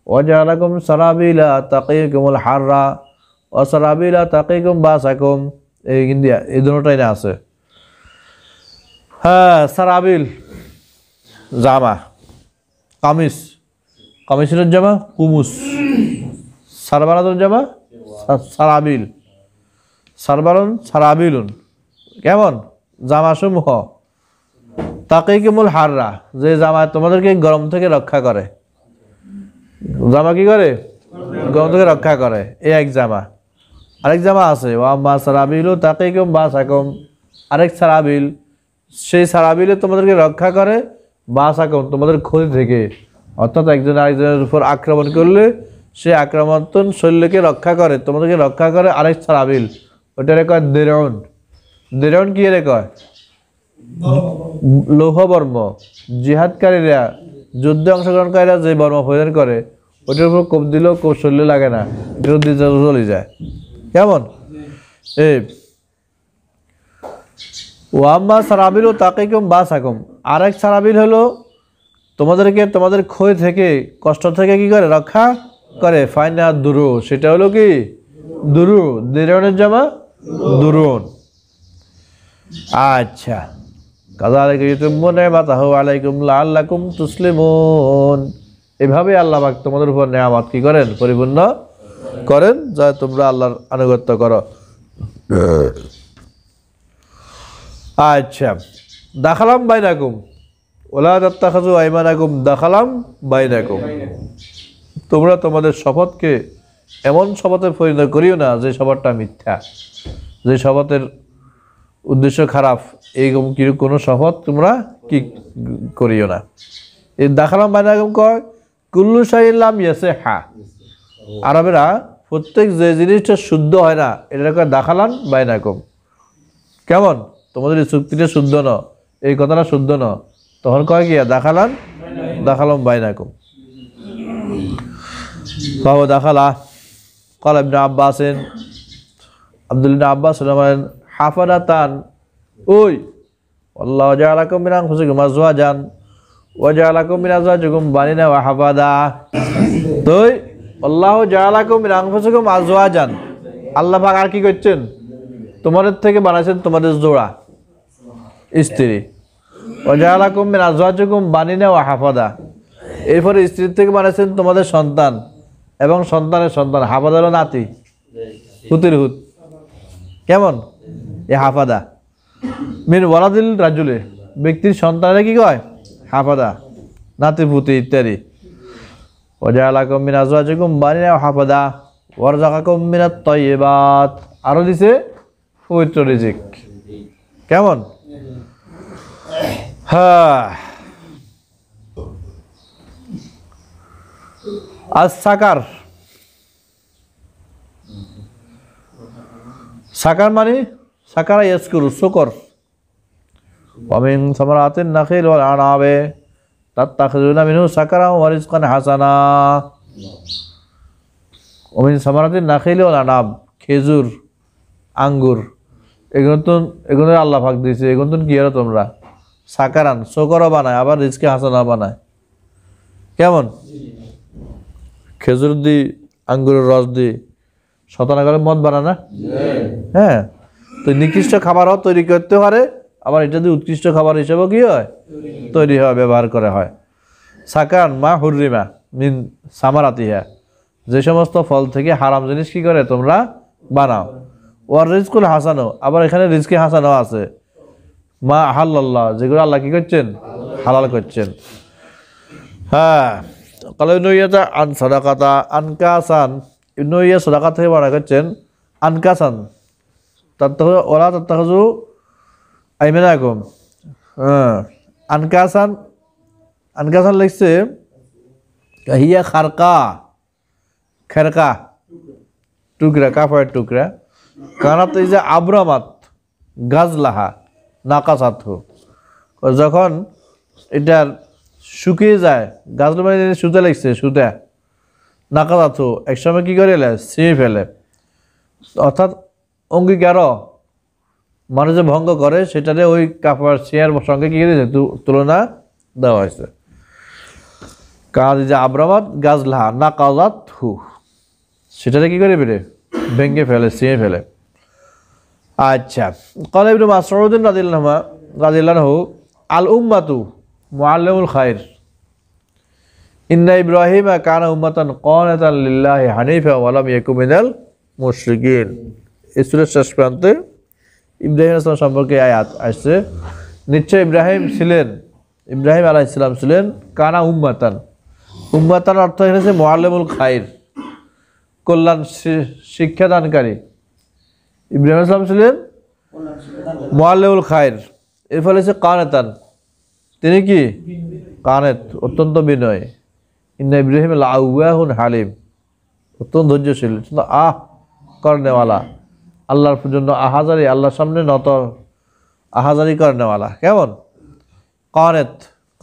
ওয়া জাআলাকুম সারাবিলা তাকিকুমুল হাররা ওয়া সারাবিলা তাকিকুম বাসাকুম। এই ইন্ডিয়া এই দুটোটাই না আছে। হ্যাঁ, সারাবিল জামা, কামিজ, কামিজের জামা কুমুস, সারবারাতুল জামা সারাবিল, সারবারুন সারাবিলুন। কেমন? জামা সমূহ তাকিকুমুল হাররা, যে জামা তোমাদেরকে গরম থেকে রক্ষা করে। জামা কি করে? গরম থেকে রক্ষা করে। এই এক জামা। আরেক জামা আছে, ওয়াম্মা সারাবিলু তাকিকুম বাসাকুম, আরেক সারাবিল, সেই সারাবিলে তোমাদেরকে রক্ষা করে বাসাকুম, তোমাদের ক্ষতি থেকে। অর্থাৎ একজন আরেকজনের উপর আক্রমণ করলে সে আক্রমণ শৈল্যকে রক্ষা করে, তোমাদেরকে রক্ষা করে আরেক সারাবিল, ওটারে কয় দিরউন। দিরউন কি রে কয়? লৌহবর্ম। জিহাদকারীরা, যুদ্ধে অংশগ্রহণকারীরা যে বর্ম পরিধান করে ওটার উপর কোপ দিলেও কোপ শরীরে লাগে না, বিরোধী চলে যায়। কেমন? এই ওয়াম্মা সারাবিল ও তাকিকুম বাসাকুম, আরেক সারাবিল হলো তোমাদেরকে তোমাদের ক্ষয় থেকে, কষ্ট থেকে কি করে? রক্ষা করে। ফাইনা দুরু, সেটা হলো কি? দুরু। দিরনের জামা দুরুন। আচ্ছা, কাযালিকা ইউতিম্মু নি'মাতাহু আলাইকুম লাআল্লাকুম তুসলিমুন, এভাবে আল্লাহ পাক তোমাদের উপর নেয়ামত কি করেন? পরিপূর্ণ করেন, যা তোমরা আল্লাহর আনুগত্য করো। আচ্ছা, দাখালাম বাইনাকুম ওয়ালা তাত্তাখিযু আইমানাকুম দাখালাম বাইনাকুম, তোমরা তোমাদের শপথকে এমন শপথে পরিণত করিও না যে শপথটা মিথ্যা, যে শপথের উদ্দেশ্য খারাপ, এইরকম কোনো শপথ তোমরা কি করিও না। এই দাখালাম বাইনাকুম কয় কুল্লু শাইইন লাম ইয়াসিহা, আরবেরা প্রত্যেক যে জিনিসটা শুদ্ধ হয় না এটা কয় দাখালান বাইনাকুম। কেমন? তোমাদের এই চুক্তিটা শুদ্ধ ন, এই কথাটা শুদ্ধ ন, তখন কয় কি? দাখালান দাখালাম বাইনাকুম। বাবা দাখালা قال ابن عباس عبد الله بن عباس বলেন হাফাদাতান, ওই আল্লাহ জাআলাকুম মিন আনফুসিকুম আজওয়াজান ওয়া জাআলাকুম মিন আজওয়াজিকুম বানিনা ওয়া হাফাদা, তুই আল্লাহ জাআলাকুম মিন আনফুসিকুম আজওয়াজান, আল্লাহ পাক আর কি করছেন? তোমাদের থেকে বানাইছেন তোমাদের জোড়া স্ত্রী। ওয়া জাআলাকুম মিন আজওয়াজিকুম বানিনা ওয়া হাফাদা, এরপরে স্ত্রীর থেকে বানাইছেন তোমাদের সন্তান এবং সন্তানের সন্তান। হাফাদা হলো নাতি, হুতির হুত। কেমন? এ হাফাদা মিন ওয়ালাদিল রাজুলে, ব্যক্তির সন্তানের কি কয়? হাফাদা, নাতি পুতি ইত্যাদি। ওয়াজালাকুম মিন আজওয়াজিকুম বানিনা ওয়া হাফাদা ওয়ারযাকাকুম মিনাত তাইয়্যিবাত, আরো দিছে পবিত্র রিজিক। কেমন? হ্যাঁ। আজ সাকার, সাকার মানে সাকারা ইয়াসকুরু, শুকর। ওয়ামিন সামারাতিন নাখিল ওয়াল আনাবে তাত্তাখিযুনা মিনহু সাকারান ওয়া রিজকান হাসানা। ওয়ামিন সামারাতিন নাখিল ওয়াল আনাব, খেজুর আঙ্গুর, এগুলো আল্লাহ পাক দিয়েছে, এগুলো কি আর তোমরা? সাকারান, শুকরও বানায়, আবার রিজকে হাসানা বানায়। কেমন? খেজুর দি, আঙ্গুরের রস দি শতানা করে মদ বানা না? হ্যাঁ, তো নিকৃষ্ট খাবারও তৈরি করতে পারে, আবার এটা দিয়ে উৎকৃষ্ট খাবার হিসেবেও কি হয়? তৈরি হয়, ব্যবহার করা হয়। সাকান মা হুররিমা মিন সামারাতিহা, যে সমস্ত ফল থেকে হারাম জিনিস কি করে? তোমরা বানাও। ওয়ার রিজকুল হাসানো, আবার এখানে রিজকে হাসানো আছে। মা আহাল্লাল্লাহ, যেগুলো আল্লাহ কি করছেন? হালাল করছেন। হ্যাঁ, কাল ইবনুইয়াতা আন সাদাকাতা আনকাসান, ইবনুইয়া সাদাকা থেকে বর্ণনা করছেন আনকাসান ওয়ালা তাত্তাখিযু আইমানাকুম। আনকাসান, আনকাসান লিখছে হিয়া খারকা, খেরকা টুকরা, কাপড়ের টুকরা। কানাত ইজা আবরামাত গাজলাহা নাকাসাতহু, যখন এটার শুকিয়ে যায়, গাছটা মানে সুতা লাগছে, সুতা নাকাজাত একসময় কি করে ছিঁড়ে ফেলে। অর্থাৎ অঙ্গীকারও মানুষ যে ভঙ্গ করে সেটারে ওই কাপড় ছিঁড়ার সঙ্গে কি দিয়েছে? তুলনা দেওয়া হয়েছে। কাজ যে আবরামাত গাজলাহা নাকাজাত হু, সেটারে কি করে বেরে ভেঙে ফেলে, ছিঁড়ে ফেলে। আচ্ছা, ক্বালা ইবনু মাসউদ রাদিয়াল্লাহু আনহু আল উম্মাতু মুআল্লিমুল খায়র ইন্না ইব্রাহিমা কানা উম্মাতান কানিতান লিল্লাহি হানিফা ওয়া লাম ইয়াকুম মিনাল মুশরিকিন। এই সূরার শেষ প্রান্তে ইব্রাহিম আলাইহিস সালাম সম্পর্কে আয়াত আসছে নিশ্চয় ইব্রাহিম ছিলেন, ইব্রাহিম আলাইহিস সালাম ছিলেন কানা উম্মাতান। উম্মাতান অর্থ হচ্ছে মুআল্লিমুল খাইর, কল্যাণ শিক্ষাদানকারী। ইব্রাহিম আলাইহিস সালাম ছিলেন মুআল্লিমুল খাইর, এর ফলে হচ্ছে কানাতান, তিনি কি কানেত, অত্যন্ত বিনয়। ইন্না ইব্রাহিম লাআওয়াহুন হালিম, অত্যন্ত ধৈর্যশীল, করনেওয়ালা, আল্লাহর জন্য আহাজারি, আল্লাহর সামনে নত আহাজারি করনেওয়ালা। কেমন কানেত,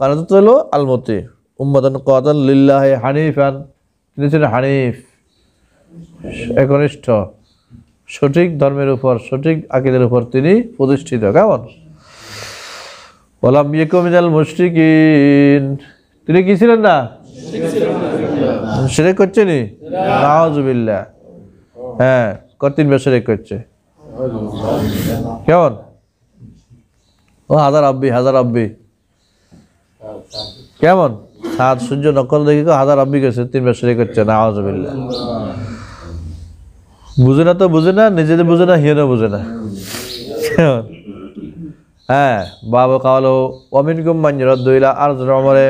কানেত তো হলো আলমতি। উম্মাতান কাতান লিল্লাহি হানিফান, তিনি ছিলেন হানিফ, একনিষ্ঠ, সঠিক ধর্মের উপর, সঠিক আকীদার উপর তিনি প্রতিষ্ঠিত। কেমন ওয়ালাম ইয়াকু মিনাল মুশরিকিন, তিনি কি ছিলেন না শিরক করছে নি, নাউযুবিল্লাহ। হ্যাঁ, তিনবার শিরক করছে। কেমন ও হাজার আব্বি কেমন সাত সূর্য নকল দেখি হাজার আব্বি গেছে, তিনবার শিরক করছে, নাউযুবিল্লাহ। বুঝে না তো বুঝে না, নিজেদের বুঝে না, হিয়েনও বুঝে না। হ্যাঁ, বাবা কালো অমিনকুম মান ইউরাদ্দু ইলা আরজিল উমরে,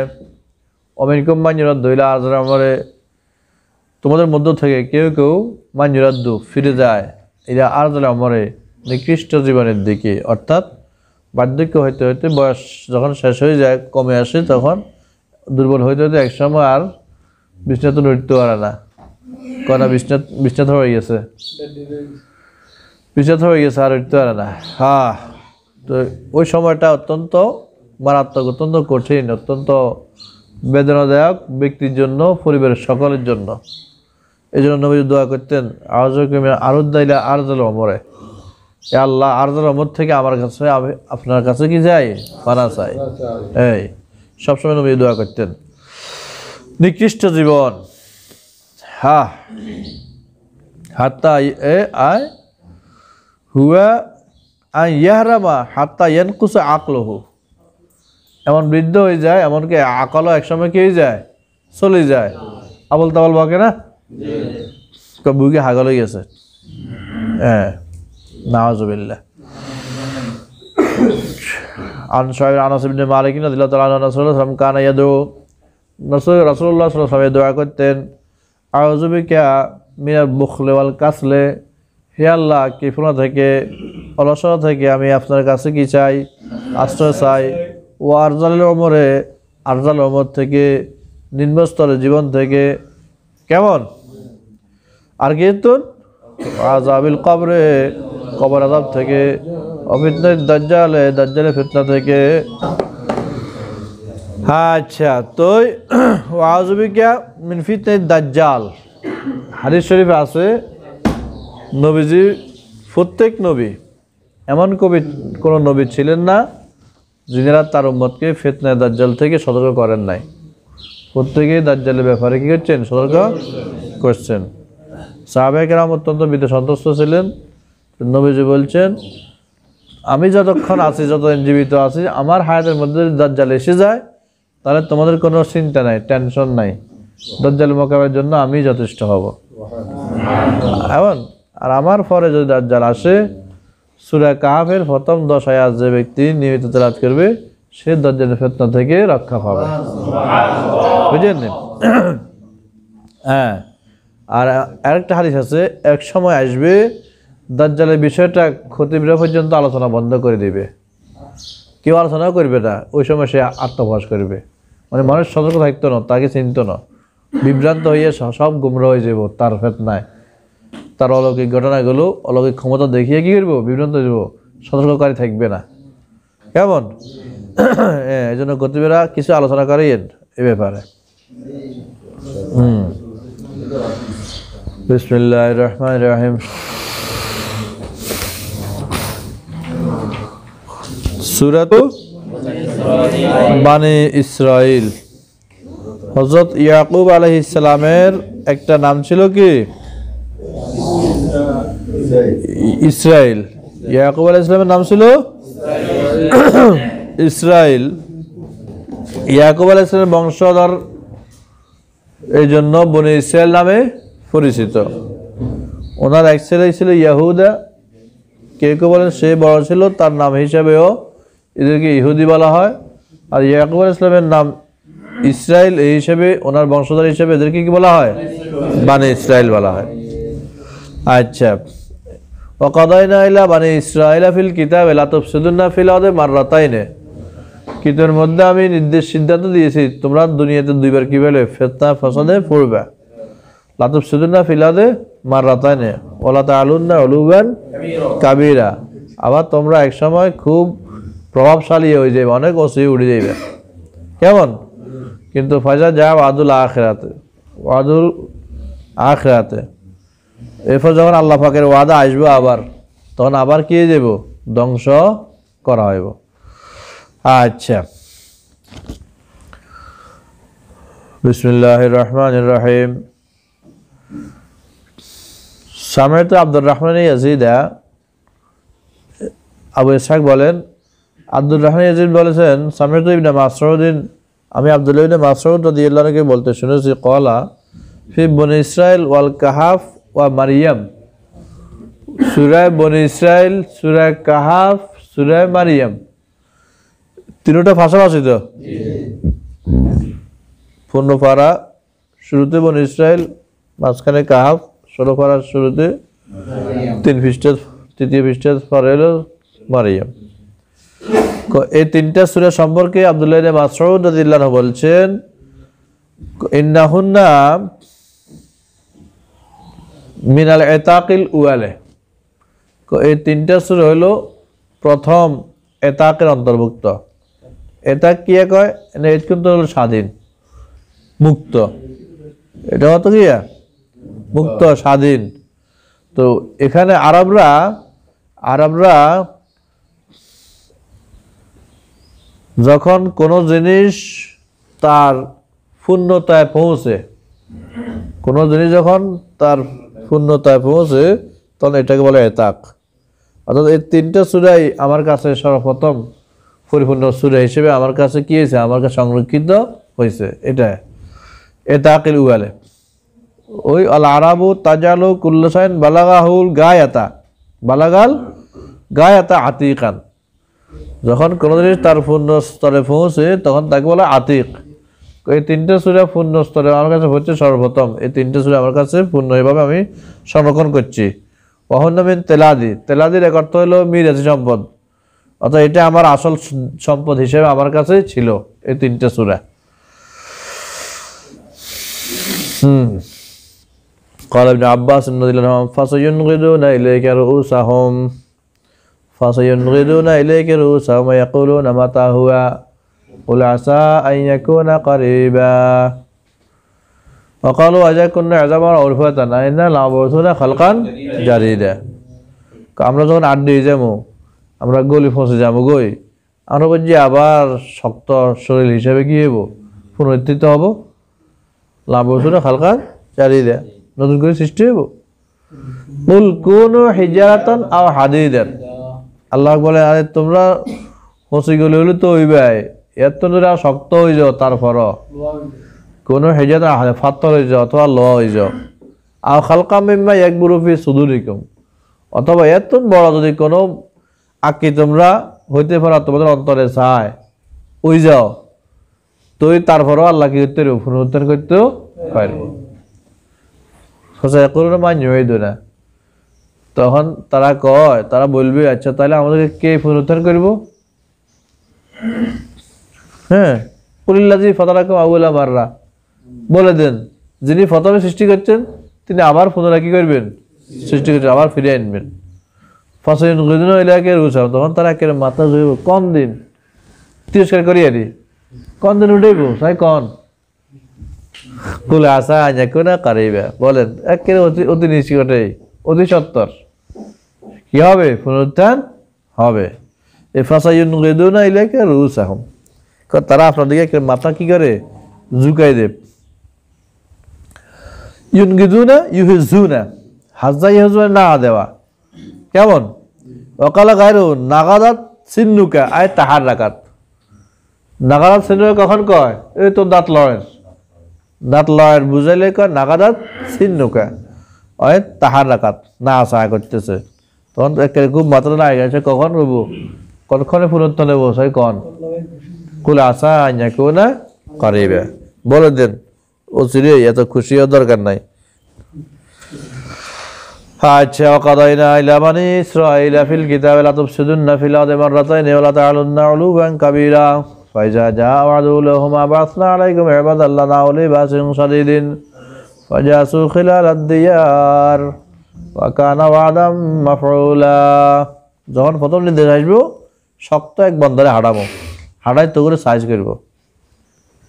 অমিনকুম মান ইউরাদ্দু ইলা আরজিল উমরে, তোমাদের মধ্য থেকে কেউ কেউ মান ইউরাদ্দু ফিরে যায় ইলা আরজিল উমরে, নিকৃষ্ট জীবনের দিকে। অর্থাৎ বার্ধক্য হইতে হইতে বয়স যখন শেষ হয়ে যায়, কমে আসে, তখন দুর্বল হইতে হইতে একসময় আর বিছনাতে নড়তে পারে না, কয়না বিছনাত হয়ে গেছে, আর উঠতে পারে না। হ্যাঁ, তো ওই সময়টা অত্যন্ত মারাত্মক, অত্যন্ত কঠিন, অত্যন্ত বেদনাদায়ক ব্যক্তির জন্য, পরিবারের সকলের জন্য। এই জন্য নবী দোয়া করতেন, আরুদ্দাইলা আরজাল ওমরে, আল্লাহ আরজাল ওমর থেকে আমার কাছে, আমি আপনার কাছে কি যাই, পানা চাই। এই সবসময় নবী দোয়া করতেন। নিকৃষ্ট জীবন, হ্যাঁ, হাত্তা আয় হুয়া আই ইয়াহরামা হাত্তা ইয়ানকুসা আকলহু, এমন বৃদ্ধ হয়ে যায়, এমনকি আকলও একসময় কি হয়ে যায়, চলে যায়। আবল তাবল বকে না, বুকে হাগল হয়ে গেছে। হ্যাঁ, নাউযুবিল্লাহ। আন শাইর আনাস ইবনে মালিক রাদিয়াল্লাহু তাআলা আনহু রাসূলুল্লাহ সাল্লাল্লাহু আলাইহি ওয়াসাল্লাম কানা ইয়াদু, রাসূলুল্লাহ সাল্লাল্লাহু আলাইহি ওয়াসাল্লাম দোয়া করতেন, আউযু বিকা মিনাল বুখলি ওয়াল কাসলে, হে আল্লাহ, কৃপণতা থেকে, অলসতা থেকে আমি আপনার কাছে কি চাই, আশ্রয় চাই। ও আরজাল ওমরে, আরজাল ওমর থেকে, নিম্নস্তরের জীবন থেকে। কেমন আর কীর্তন আযাবিল কবরে, কবর আযাব থেকে, অফিতনাত দাজ্জালে, দাজ্জালের ফিতনা থেকে। আচ্ছা, তো আউযু বিকা মিন ফিতনাত দাজ্জাল, হাদিস শরীফে আছে নবীজি, প্রত্যেক নবী, এমন কোনো নবী ছিলেন না যিনারা তার উম্মতকে ফিতনায় দাজ্জাল থেকে সতর্ক করেন নাই। প্রত্যেকেই দাজ্জালের ব্যাপারে কী করছেন, সতর্ক করছেন। সাহাবায়ে কেরাম অত্যন্ত ভীত সন্ত্রস্ত ছিলেন। নবীজি বলছেন, আমি যতক্ষণ আছি, যতদিন জীবিত আছি, আমার হায়াতের মধ্যে যদি দাজ্জাল এসে যায়, তাহলে তোমাদের কোনো চিন্তা নাই, টেনশন নাই, দাজ্জাল মোকাবেলার জন্য আমি যথেষ্ট হব। এমন আর আমার পরে যদি দাজ্জাল আসে, সূরা কাহফের প্রথম 10 আয়াত যে ব্যক্তি নিয়মিত তেলাওয়াত করবে, সে দাজ্জালের ফিতনা থেকে রক্ষা পাবে। বুঝলেন? হ্যাঁ, আর আরেকটা হাদিস আছে, এক সময় আসবে দাজ্জালের বিষয়টা খতিবরা পর্যন্ত আলোচনা বন্ধ করে দিবে, কেউ আলোচনা করবে না। ওই সময় সে আত্মপ্রকাশ করবে, মানে মানুষ সতর্ক থাকতো না, তাকে চিনত না, বিভ্রান্ত হয়ে সব গুমরা হয়ে যাব তার ফিতনায়। তার অলৌকিক ঘটনাগুলো, অলৌকিক ক্ষমতা দেখিয়ে কী করবো, বিভ্রান্ত হয়ে যাব, সতর্ককারী থাকবে না। কেমন এই জন্য খতিবেরা কিছু আলোচনা করেন এ ব্যাপারে। বিসমিল্লাহির রহমানির রহিম। সূরাত বানি ইসরাইল। হযরত ইয়াকুব আলাইহিস সালামের একটা নাম ছিল কি, ইসরাইল। ইয়াকুব আলাইহিস সালামের নাম ছিল ইসরাইল। ইয়াকুব আলাইহিস সালামের বংশধর, এই জন্য বনি ইসরাইল নামে পরিচিত। ওনার এক ছেলে ছিল ইয়াহুদা, কেউ কেউ বলেন সে বড় ছিল, তার নাম হিসাবেও এদেরকে ইহুদি বলা হয়। আর ইয়াকুব আলাইহিস সালামের নাম ইসরাইল, এই হিসেবে ওনার বংশধর হিসেবে এদেরকে কি বলা হয়? বানি ইসরাইল বলা হয়। আচ্ছা, ওয়াকাদাইনা ইলা বানি ইসরাইলা ফিল কিতাবে লা তুফসিদুনা ফিল আরদি মাররাতাইন, কিতাবের মধ্যে আমি সিদ্ধান্ত দিয়েছি তোমরা দুনিয়াতে দুইবার কি বলে ফিতনা ফাসাদে পড়বে। লা তুফসিদুনা ফিল আরদি মাররাতাইন ওয়া লা তা'আলুনা উলুবান কাবীরা, আবার তোমরা এক সময় খুব প্রভাবশালী হয়ে যাবে, অনেক ওসি উড়ে যাবে। কেমন? কিন্তু ফাজা যা ওয়াদুল আখিরাতে, এরপর যখন আল্লাহ পাকের ওয়াদা আসবে আবার, তখন আবার কি হয়ে যাব? ধ্বংস করা হইব। আচ্ছা, বিসমিল্লাহির রহমানির রহিম। সামি'তু আব্দুর রহমান ইয়াজিদা, আবু ইসহাক বলেন, আব্দুর রহমান ইয়াজিদ বলেছেন, সামি'তু ইবনে মাসউদিন, আমি আব্দুল্লাহ ইবনে মাসউদ রাদিয়াল্লাহু আনহু বলতে শুনেছি, ক্বালা ফি বনি ইসরাইল ওয়াল কাহাফ ওয়া মারিয়াম, সূরা বনি ইসরাইল, সূরা কাহাফ, সূরা মারিয়াম, তিনটা পাশাপাশি তো? পূর্ণ পারা শুরুতে বনি ইসরাইল, মাঝখানে কাহাফ, 16 পারার শুরুতে 3 পৃষ্ঠা, তৃতীয় পৃষ্ঠার পরে হলো মারিয়াম। এই তিনটা সূরা সম্পর্কে আব্দুল্লাহ ইবনে মাসউদ রাদিয়াল্লাহু আনহু বলছেন, ইন্নাহুন্না মিনাল ইতাকিল উয়ালে, এই তিনটা সূরা হলো প্রথম ইতাকের অন্তর্ভুক্ত। ইতাক কি কয়? এটা কিন্তু হলো স্বাধীন, মুক্ত। এটা হতো কি? মুক্ত, স্বাধীন। তো এখানে আরবরা যখন কোনো জিনিস তার পূর্ণতায় পৌঁছে, কোনো জিনিস যখন তার পূর্ণতায় পৌঁছে, তখন এটাকে বলে ইতাক। অর্থাৎ এই তিনটা সূরাই আমার কাছে সর্বপ্রথম পরিপূর্ণ সূরা হিসেবে আমার কাছে কি হয়েছে? আমার কাছে সংরক্ষিত হয়েছে। এটা ইতাকিল উয়ালে। ওই আল আরাবু তাজালু কুল্লু শাইইন বালাগাহুল গায়াতা আতিকান, যখন কোনো জিনিস তার পূর্ণ স্তরে পৌঁছে তখন তাকে বলে আতিক। এই তিনটা সূরা পূর্ণ স্তরে আমার কাছে হচ্ছে সর্বপ্রথম। এই তিনটা সূরা আমার কাছে পূর্ণভাবে আমি সংরক্ষণ করছি। ওয়াহুন্না মিন তেলাদির এক অর্থ হলো মিরাজি সম্পদ, অর্থাৎ এটা আমার আসল সম্পদ হিসেবে আমার কাছে ছিল এই তিনটা সূরা। قال ابن عباس رضي الله عنه فسينغضون إليك رؤوسهم ويقولون متى هو قل عسى أن يكون قريبا وقالوا أجا كنا عظاما ورفاتا أئنا لمبعوثون خلقا جديدا। আমরা যখন আড্ডি যাবো, আমরা গলি ফসে যাবো গই, আমরা বলছি আবার শক্ত শরীর হিসেবে কি হবো? পুনরুত্থিত হব। লামবুসুন খালকান জাদিদা, নতুন করে সৃষ্টি হইব। কুল কুনু হিজারাতান আও হাদিদান, আল্লাহ বলে আরে তোমরা ফসে গলে হলে তো হইবাই, এত ধরে শক্ত হয়ে যাও, তারপর কোনো হিজারাতান ফাত্তর হয়ে যাও অথবা ল হয়ে যাও। আও খালকাম মিম্মা ইয়াকবুরু ফি সুদুরিকুম, অথবা এত বড় যদি কোনো আকি তোমরা হইতে পারো তোমাদের অন্তরে চায় ওই যাও, তুই তারপরও আল্লাহ কি করতে পুনরুদ্ধার করতেও পারবো। কোনো মান্য হইত না, তখন তারা কয়, তারা বলবে আচ্ছা তাহলে আমাদেরকে কে পুনরুদ্ধার করবো? হ্যাঁ, কুলিল্লাযী ফাতারাকুম আউওয়ালা মাররা, বলে দেন যিনি প্রথমে সৃষ্টি করছেন তিনি আবার পুনরায় কি করবেন? সৃষ্টি করছেন, আবার ফিরে আনবেন। ফাসায়ুনগিদুনা ইলাইকা রুউসাহুম, তখন তারা একেবারে মাথা ধুইব, কোন দিন তিরস্কার করিয়া দি, কোন দিন উঠেইব সাই কন? কুল আসা আন ইয়াকুনা কারিবা, বলেন একেবারে অতি নিশ্চিতই, অতি সত্তর কি হবে? পুনরুত্থান হবে। এই ফাসায়ুনগিদুনা ইলাইকা রুউসাহুম, তারা আপনার দিকে মাথা কি করে? ঝুঁকাই দেব। ইউনগিদুনা ইউহিজুনা, হাজ্জা ইউহিজুনা না দেওয়া, কেমন? ওকালা গায়রু নাগাদাত সিন্নুকা আয় তাহার রাকাত, নাগাদাত সিন্নুকা কখন কয়? এই তো দাঁত লয়ের বুঝাইলে কয় নাগাদাত সিন্নুকা আয় তাহার রাকাত, না আসা করতেছে, তখন খুব মাত্রা না গেছে, কখন রইব? কতক্ষণে পুনরুত্থানে বসাই কন কুল আসা আইনা কেউ না করিবে বলে দেন ও চিরে এত খুশি হওয়ার দরকার নাই আচ্ছা وقضينا إلى بني إسرائيل في الكتاب لا تفسدن في الأرض مرتين ولا تعلن علوا كبيرا فإذا جاء وعد أولاهما بعثنا عليكم عبادا لنا أولي بأس شديد فجاسوا خلال الديار وكان وعدا مفعولا যখন প্রথম নির্দেশ আসবো শক্ত এক বন্দরে হাঁটাবো হাঁটাই তো করে সাইজ করবো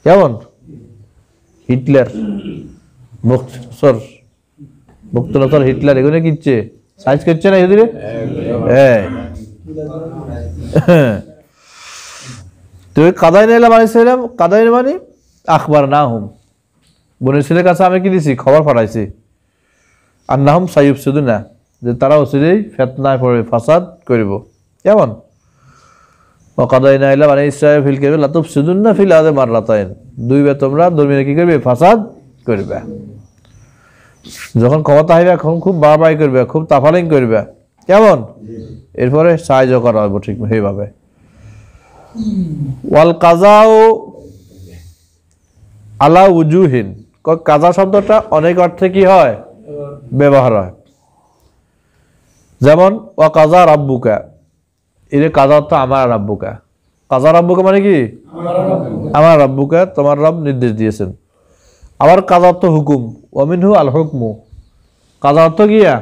কেমন হিটলার মুক্তনসর হিটলার এগুলো কিচ্ছে সাইজ করছে না এদিকে তুই কাদাই নিলাম আনিছিলাম কাদাই মানে আখবার না হুম বোনের ছেলের কাছে আমি কি দিছি খবর পাঠাইছি আর না হুম সাইব শুধু না যে তারা ওসিরেই ফেতনায় পড়বে ফাসাদ করব কেমন وقضينا إلى بني إسرائيل في الكتاب لا تفسدن في الأرض مرتين দুইবার তোমরা জমিনে কি করবে ফাসাদ করবে যখন ক্ষমতা হইবে এখন খুব বাড়াবাড়ি করবে খুব তাফালিং করবে কেমন এরপরে সাহায্য করা হবে ঠিক এইভাবে ওয়াল কাজাও আলা উজুহিন কাজা শব্দটা অনেক অর্থে কি হয় ব্যবহার হয় যেমন ওয়া কাজা রাব্বুকা এর কাজা অর্থ আমার রাব্বুকা কাজা রাব্বুকা মানে কি আমার রাব্বুকা তোমার রব নির্দেশ দিয়েছেন আবার কাজা অর্থ হুকুম ওয়ামিনহু আল হুকমু কাজা অর্থ কিয়া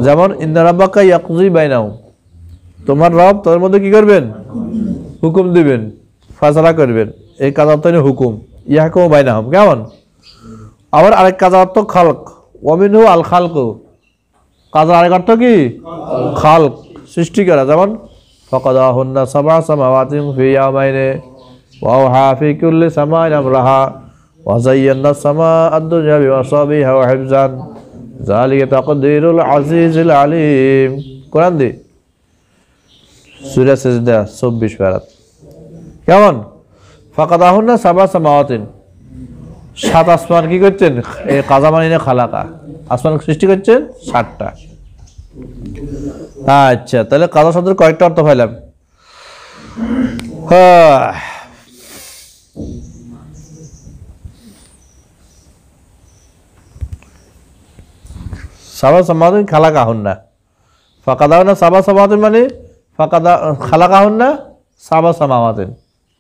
যেমন ইন্না রাব্বাকা ইয়াকযি বাইনাহুম তোমার রব তোর মধ্যে কি করবেন হুকুম দিবেন ফয়সালা করবেন এই কাজা অর্থ হুকুম ইয়াহকুমু বাইনাহুম কেমন আবার আরেক কাজা অর্থ খালক ওয়ামিনহু আল খালকু কাজা আরেক অর্থ কি খালক সৃষ্টি করা যেমন ফাকাদাহুন্না সাবআ সামাওয়াতিন ফি ইয়ামাইনি ওয়া আওহা ফি কুল্লি সামাইন আমরাহা ওয়া যায়্যানা সামাআ আদ-দুনিয়া বিমাসাবিহা ওয়া হিফজান যালিকা তাকদীরুল আজিজিল আলীম কোরআন দি সূরা সাজদা 24 পারাত কেমন ফাকাদাহুন্না সাবআ সামাওয়াতিন সাত আসমান কি করছেন এই কাজা মানে খালাকা আসমান সৃষ্টি করছেন 7টা আচ্ছা তাহলে কাজা শব্দের কয়েকটা অর্থ পাইলাম সাবা সামাওয়াতিন খালাকাহুন্না ফাকাদাহুন্না সাবা সামাওয়াতিন মানে খালাকাহুন্না সাবা সামাওয়াতিন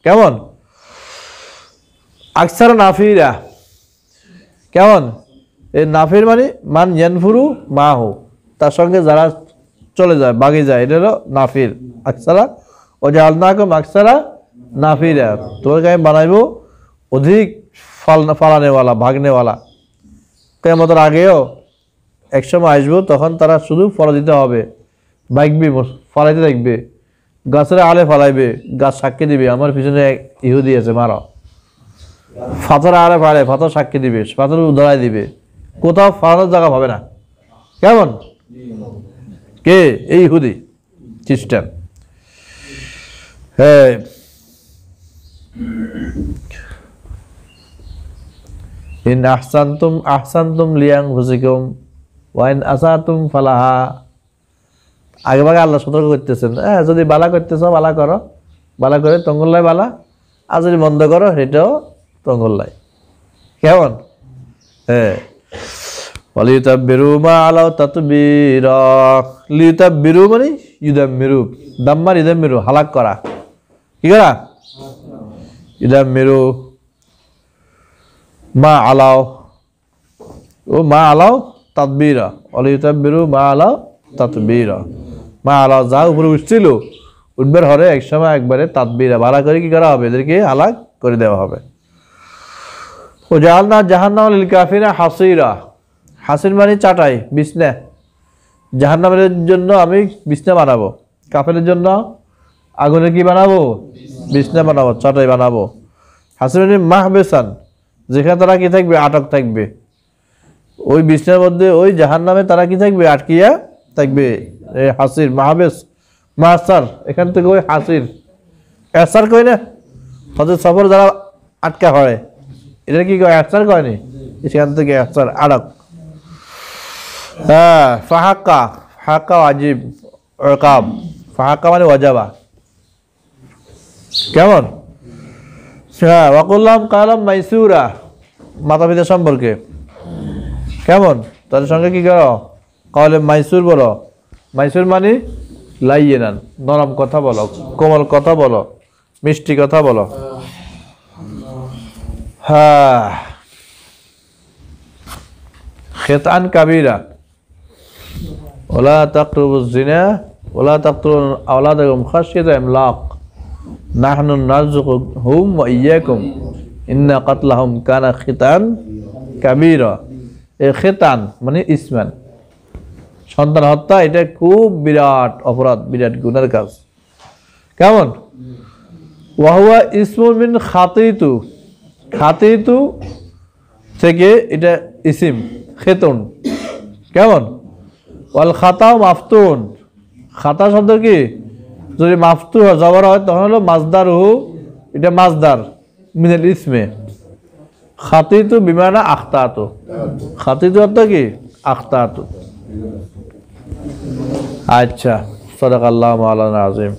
কেমন আকসার নাফিরা কেমন এই নাফির মানে মান ইয়ানফুরু মাহু তার সঙ্গে যারা চলে যায় বাগে যায় এটা হলো নাফির আকসারা ও জাআলনাকুম আকসারা নাফিরা তোমাকে আমি বানাইবো অধিক ফালানেওয়ালা ভাগনেওয়ালা কিয়ামতের আগেও একসময় আসবো তখন তারা শুধু ফল দিতে হবে বাইকবি ফলাইতে থাকবে গাছের আলে ফলাইবে গাছ সাক্ষী দিবে আমার পিছনে ইহুদি আছে মারা ফাতর আলে ফালে ফাতর সাক্ষী দিবে ফাতর উদারাই দিবে কোথাও ফালানোর জায়গা পাবে না কেমন কে এই ইহুদি খ্রিস্টান হ্যাঁ ইন আহসানতুম লিআনফুসিকুম ওয়া ইন আসাতুম ফালাহা আগে ভাগে আল্লাহ সতর্ক করতেছেন যদি বালা করতেছো বালা করো বালা করে তঙ্গল্লাই বালা আর যদি বন্ধ করো সেটাও তঙ্গল্লাই কেমন হ্যাঁ ওয়ালিতাববিরু মা আলাউ তাতবীরা লিতাববিরু মানে ইউদাম্মিরু দাম্মার ইউদাম্মিরু হালাক করা কি করা ইউদাম্মিরু মা আলাউ ও মা আলাউ তাতবীরা ওয়ালিতাববিরু মা আলাউ তাতবীরা মা আলাউ যা উপরে উঠছিল উঠবার হরে এক সময় একবারে তাতবীরা ভাড়া করে কি করা হবে এদেরকে হালাক করে দেওয়া হবে ও জাআলনা জাহান্নামা লিল কাফিরিনা হাসীরা হাসির মানে চাটাই বিছনা জাহান্নামের জন্য আমি বিছনা বানাবো কাফেরের জন্য আগুনে কি বানাবো বিছনা বানাবো চাটাই বানাবো হাসির মানে মাহবেসান যেখানে তারা কি থাকবে আটক থাকবে ওই বিছনার মধ্যে ওই জাহান্নামে তারা কি থাকবে আটকিয়া থাকবে এই হাসির মাহবেস মাহসার এখান থেকে ওই হাসির এসার কই না হযরত সফর যারা আটকা হয় এটা কি কয় এসার কয়নি সেখান থেকে এসার আটক ফাহাক্কা ওয়াজিব ইকাব ফাহাক্কা মানে ওয়াজাবা কেমন? হ্যাঁ, ওয়াকুল্লাম কালাম মাইসুরা, মাতা পিতা সম্পর্কে কেমন? তাদের সঙ্গে কি করো? কাউলে মাইসুর বলো। মাইসুর মানে লাইয়েনান, নরম কথা বলো, কোমল কথা বলো, মিষ্টি কথা বলো। হ্যাঁ, খেতান কাবিরা, ওলা তাকরুবুজ জিনা ওলা তাকতুলু আওলাদাকুম খাশিয়াতা ইমলাক নাহনু নারযুকুহুম ওয়া ইয়্যাকুম ইন্না কাতলাহুম কানা খিতান কাবীরা। এই খেতান মানে ইসমান, সন্তান হত্যা, এটা খুব বিরাট অপরাধ, বিরাট গুনার কাজ। কেমন? ওয়াহুয়া ইসমুন মিন খাতিতু, খাতিতু থেকে এটা ইসিম খেতুন। কেমন? ওয়াল খাতাও মাফতুন, খাতা শব্দ কি? যদি মাফতু জবর হয় তখন হলো মাজদারহু, এটা মাজদার মিনাল ইসমে। খাতিতু বিমানা আখতাতু, খাতিতু অর্থ কি? আখতাতু। আচ্ছা, সাদাকাল্লাহু মাওলানা আযীম।